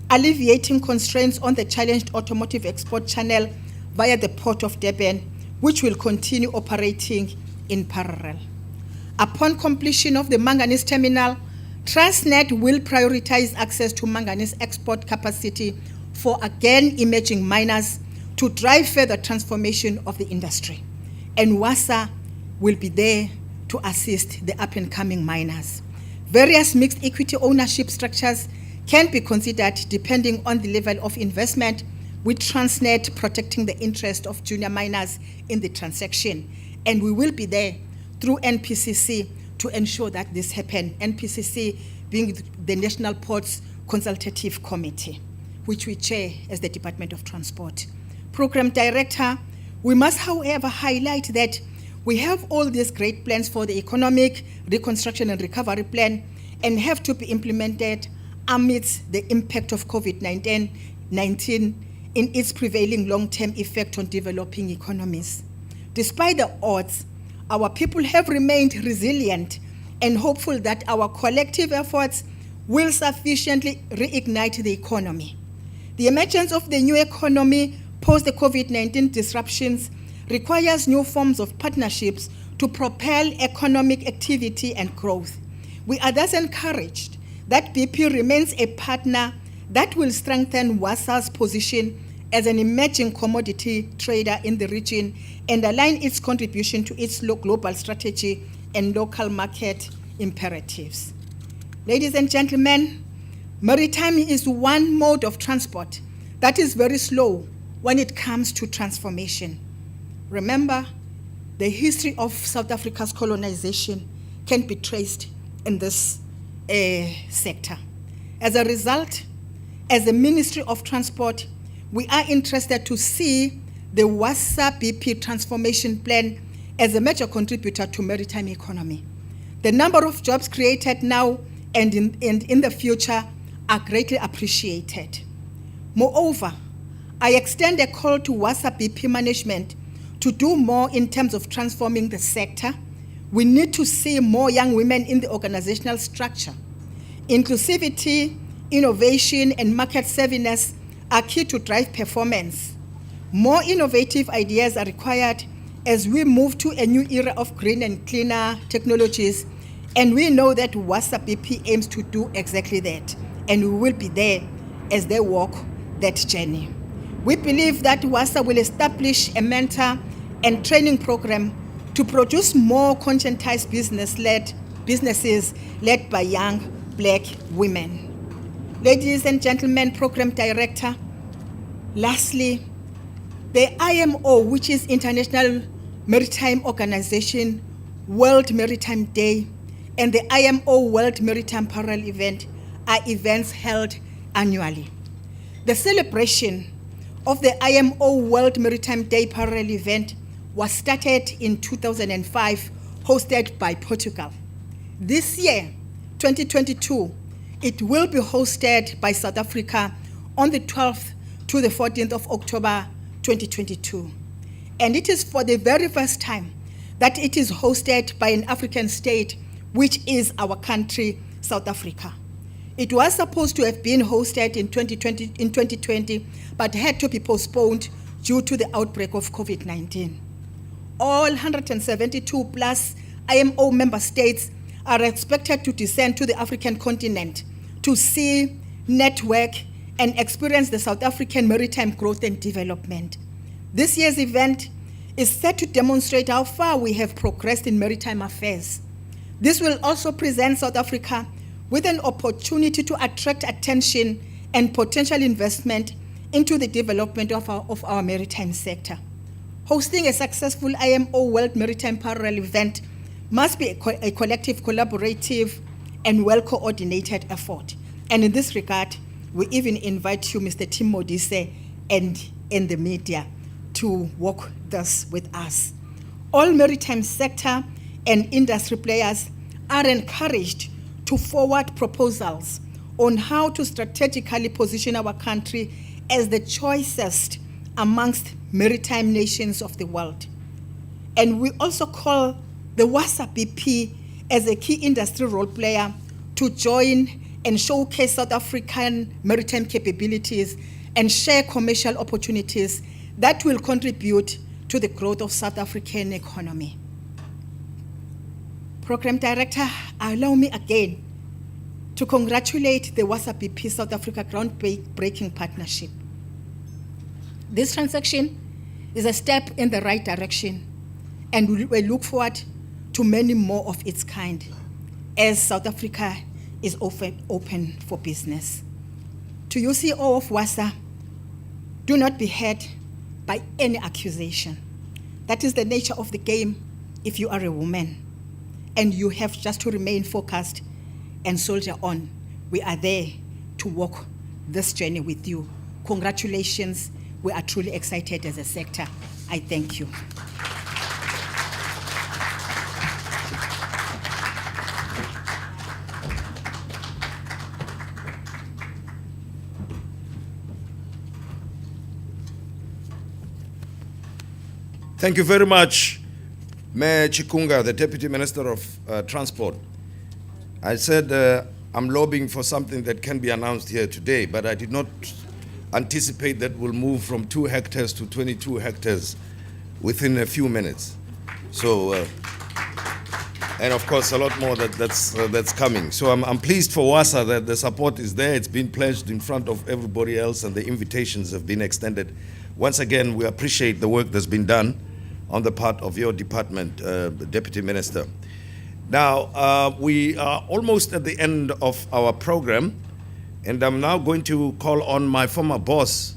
alleviating constraints on the challenged automotive export channel via the Port of Durban, which will continue operating in parallel. Upon completion of the manganese terminal, Transnet will prioritize access to manganese export capacity for again emerging miners to drive further transformation of the industry. And WASAA will be there to assist the up-and-coming miners. Various mixed equity ownership structures can be considered depending on the level of investment, with Transnet protecting the interest of junior miners in the transaction. And we will be there through NPCC to ensure that this happens, NPCC being the National Ports Consultative Committee, which we chair as the Department of Transport. Program Director, we must, however, highlight that we have all these great plans for the economic reconstruction and recovery plan and have to be implemented amidst the impact of COVID-19 in its prevailing long-term effect on developing economies. Despite the odds, our people have remained resilient and hopeful that our collective efforts will sufficiently reignite the economy. The emergence of the new economy post the COVID-19 disruptions requires new forms of partnerships to propel economic activity and growth. We are thus encouraged that BP remains a partner that will strengthen WASAA's position as an emerging commodity trader in the region and align its contribution to its global strategy and local market imperatives. Ladies and gentlemen, maritime is one mode of transport that is very slow when it comes to transformation. Remember, the history of South Africa's colonization can be traced in this sector. As a result, as the Ministry of Transport, we are interested to see the WASAA BP transformation plan as a major contributor to maritime economy. The number of jobs created now and in the future are greatly appreciated. Moreover, I extend a call to WASAA BP management to do more in terms of transforming the sector. We need to see more young women in the organizational structure. Inclusivity, innovation, and market savviness are key to drive performance. More innovative ideas are required as we move to a new era of green and cleaner technologies, and we know that WASAA BP aims to do exactly that, and we will be there as they walk that journey. We believe that WASAA will establish a mentor and training program to produce more conscientized businesses led by young Black women. Ladies and gentlemen, Program Director, lastly, the IMO, which is International Maritime Organization World Maritime Day, and the IMO World Maritime Parallel Event are events held annually. The celebration of the IMO World Maritime Day parallel event was started in 2005, hosted by Portugal. This year, 2022, it will be hosted by South Africa on the 12th to the 14th of October 2022. And it is for the very first time that it is hosted by an African state, which is our country, South Africa. It was supposed to have been hosted in 2020, but had to be postponed due to the outbreak of COVID-19. All 172 plus IMO member states are expected to descend to the African continent to see, network, and experience the South African maritime growth and development. This year's event is set to demonstrate how far we have progressed in maritime affairs. This will also present South Africa with an opportunity to attract attention and potential investment into the development of our maritime sector. Hosting a successful IMO World Maritime Parallel event must be a collective, collaborative, and well-coordinated effort. And in this regard, we even invite you, Mr. Tim Modise, and in the media to work this with us. All maritime sector and industry players are encouraged to forward proposals on how to strategically position our country as the choicest amongst maritime nations of the world. And we also call the WASAA BP as a key industry role player to join and showcase South African maritime capabilities and share commercial opportunities that will contribute to the growth of South African economy. Program Director, allow me again to congratulate the WASAA BP South Africa groundbreaking partnership. This transaction is a step in the right direction, and we look forward to many more of its kind as South Africa is open for business. To you, CEO of WASAA, do not be hurt by any accusation. That is the nature of the game if you are a woman, and you have just to remain focused and soldier on. We are there to walk this journey with you. Congratulations. We are truly excited as a sector. I thank you. Thank you very much, Mayor Chikunga, the Deputy Minister of Transport. I said I'm lobbying for something that can be announced here today, but I did not anticipate that we'll move from 2 hectares to 22 hectares within a few minutes. So, and of course, a lot more that's coming. So I'm pleased for WASAA that the support is there. It's been pledged in front of everybody else, and the invitations have been extended. Once again, we appreciate the work that's been done on the part of your department, Deputy Minister. Now, we are almost at the end of our program, and I'm now going to call on my former boss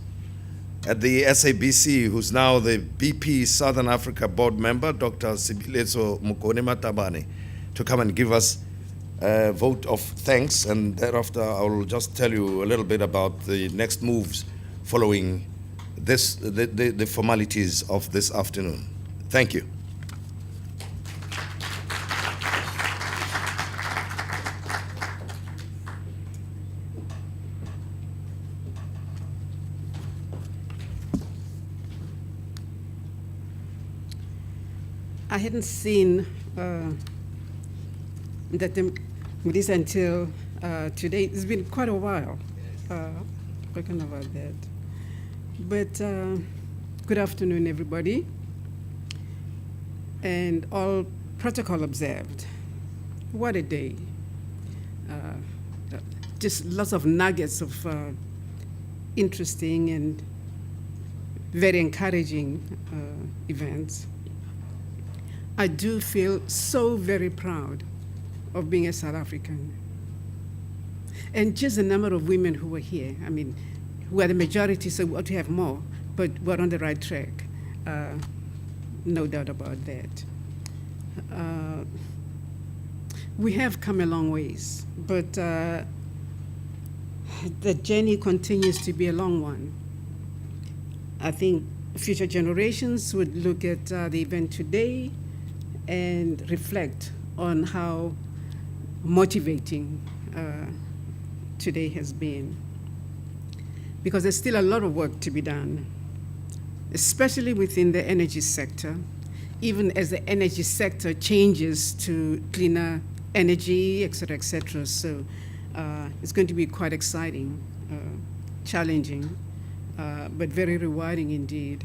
at the SABC, who's now the BP Southern Africa board member, Dr. Sibiletso Mukone-Matabane, to come and give us a vote of thanks, and thereafter I'll just tell you a little bit about the next moves following this, the formalities of this afternoon. Thank you. I hadn't seen that this until today. It's been quite a while talking about that. But good afternoon, everybody, and all protocol observed. What a day. Just lots of nuggets of interesting and very encouraging events. I do feel so very proud of being a South African. And just the number of women who were here, I mean, who are the majority, so we ought to have more, but we're on the right track. No doubt about that. We have come a long ways, but the journey continues to be a long one. I think future generations would look at the event today and reflect on how motivating today has been. Because there's still a lot of work to be done, especially within the energy sector, even as the energy sector changes to cleaner energy, et cetera, so it's going to be quite exciting, challenging, but very rewarding indeed.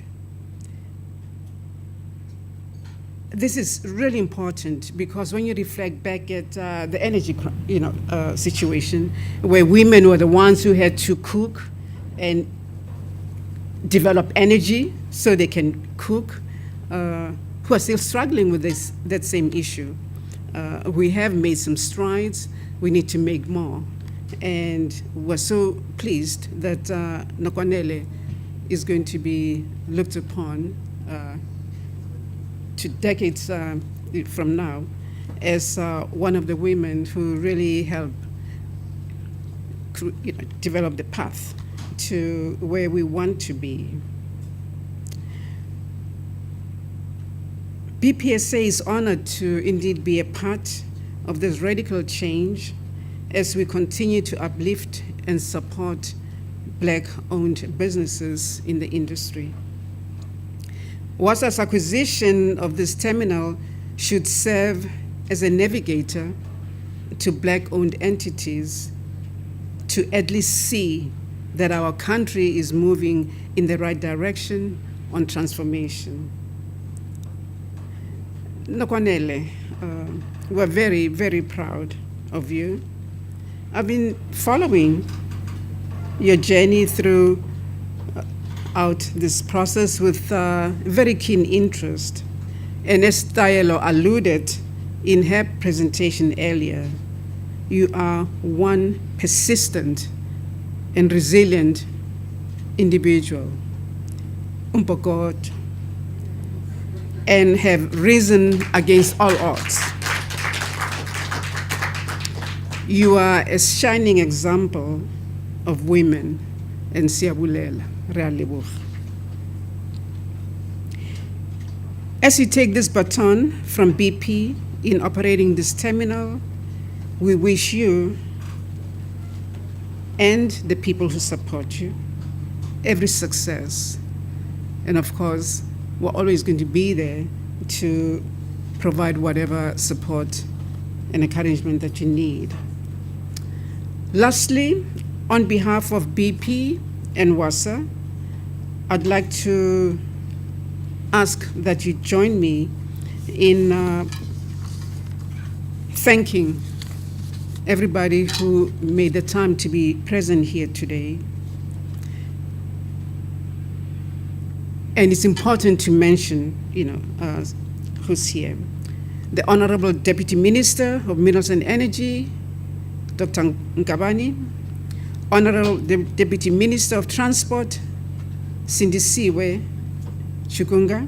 This is really important because when you reflect back at the energy situation, where women were the ones who had to cook and develop energy so they can cook, who are still struggling with that same issue. We have made some strides. We need to make more. And we're so pleased that Nokwanele is going to be looked upon to decades from now as one of the women who really helped develop the path to where we want to be. BPSA is honored to indeed be a part of this radical change as we continue to uplift and support Black-owned businesses in the industry. WASAA's acquisition of this terminal should serve as a navigator to Black-owned entities to at least see that our country is moving in the right direction on transformation. Nokwanele, we're very, very proud of you. I've been following your journey throughout this process with very keen interest. And as Taelo alluded in her presentation earlier, you are one persistent and resilient individual, umpokot, and have risen against all odds. You are a shining example of women, and siyabulela, re a leboga. As you take this baton from BP in operating this terminal, we wish you and the people who support you every success. And of course, we're always going to be there to provide whatever support and encouragement that you need. Lastly, on behalf of BP and WASAA, I'd like to ask that you join me in thanking everybody who made the time to be present here today. And it's important to mention, who's here. The Honorable Deputy Minister of Minerals and Energy, Dr. Nkabani, Honorable Deputy Minister of Transport, Sindisiwe Chikunga,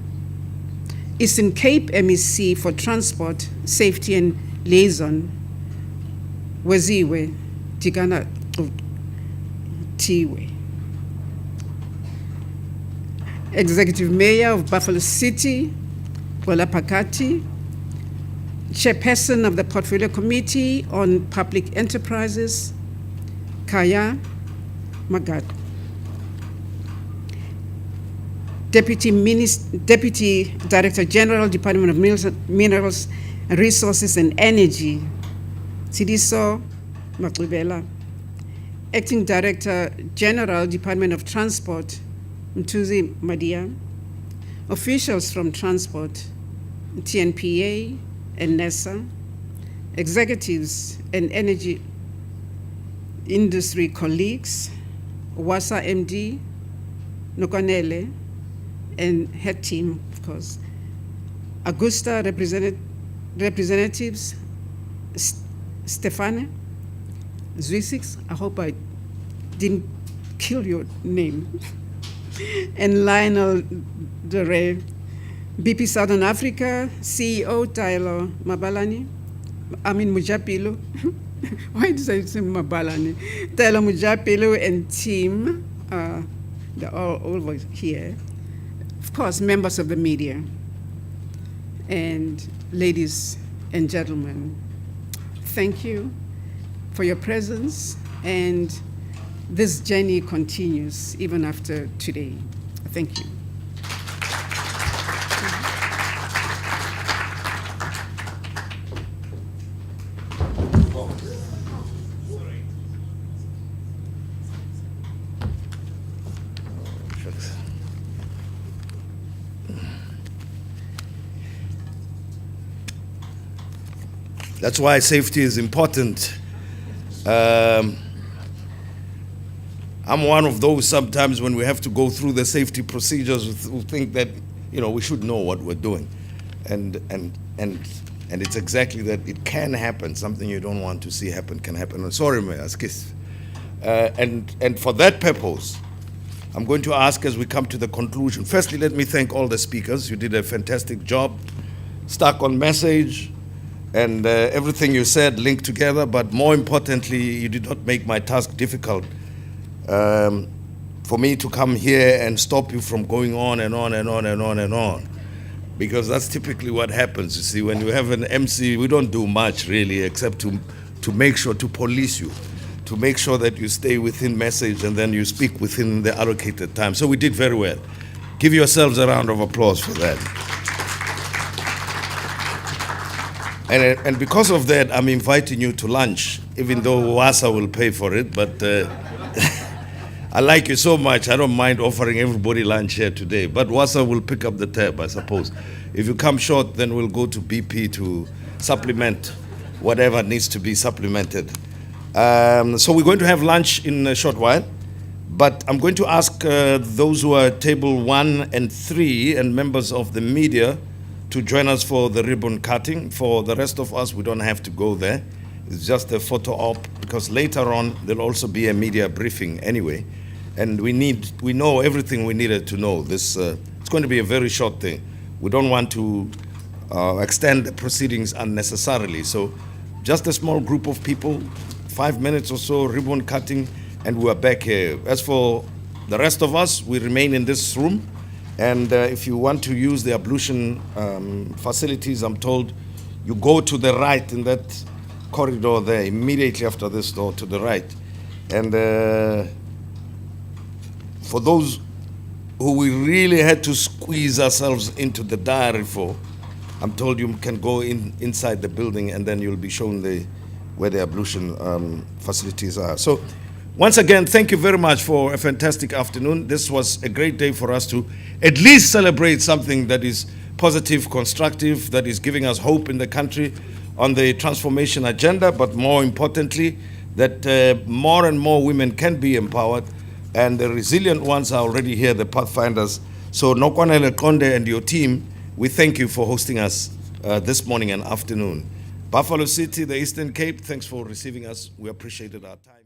Eastern Cape MEC for Transport, Safety and Liaison, Weziwe Tigana Tiwe, Executive Mayor of Buffalo City, Bola Pakati, Chairperson of the Portfolio Committee on Public Enterprises, Kaya Magad, Deputy Director General, Department of Minerals, Resources and Energy, Sidiso Maklubela, Acting Director General, Department of Transport, Mtuzi Madia, officials from Transport, TNPA and NESA, executives and energy industry colleagues, WASAA MD, Nokwanele, and her team, of course, Augusta representatives, Stefane Zwisix, I hope I didn't kill your name, and Lionel Dore, BP Southern Africa, CEO Taelo Mujapilo, why did I say Mabalani? Taelo Mujapilo and team, they're all over here. Of course, members of the media, and ladies and gentlemen, thank you for your presence, and this journey continues even after today. Thank you. That's why safety is important. I'm one of those sometimes when we have to go through the safety procedures who think that, you know, we should know what we're doing. And it's exactly that. It can happen. Something you don't want to see happen can happen. Sorry, and for that purpose, I'm going to ask as we come to the conclusion. Firstly, let me thank all the speakers. You did a fantastic job, stuck on message, and everything you said linked together, but more importantly, you did not make my task difficult for me to come here and stop you from going on and on and on and on and on. Because that's typically what happens. You see, when you have an MC, we don't do much really except to make sure to police you, to make sure that you stay within message and then you speak within the allocated time. So we did very well. Give yourselves a round of applause for that. And because of that, I'm inviting you to lunch, even though WASAA will pay for it. But I like you so much, I don't mind offering everybody lunch here today. But WASAA will pick up the tab, I suppose. If you come short, then we'll go to BP to supplement whatever needs to be supplemented. So we're going to have lunch in a short while. But I'm going to ask those who are at table 1 and 3 and members of the media to join us for the ribbon cutting. For the rest of us, we don't have to go there. It's just a photo op, because later on there'll also be a media briefing anyway. And we know everything we needed to know. It's going to be a very short thing. We don't want to extend the proceedings unnecessarily. So just a small group of people, 5 minutes or so, ribbon cutting, and we're back here. As for the rest of us, we remain in this room. And if you want to use the ablution facilities, I'm told you go to the right in that corridor there, immediately after this door to the right. And for those who we really had to squeeze ourselves into the diary for, I'm told you can go inside the building and then you'll be shown where the ablution facilities are. So once again, thank you very much for a fantastic afternoon. This was a great day for us to at least celebrate something that is positive, constructive, that is giving us hope in the country on the transformation agenda, but more importantly, that more and more women can be empowered, and the resilient ones are already here, the Pathfinders. So Nokwanele Konde and your team, we thank you for hosting us this morning and afternoon. Buffalo City, the Eastern Cape, thanks for receiving us. We appreciated our time.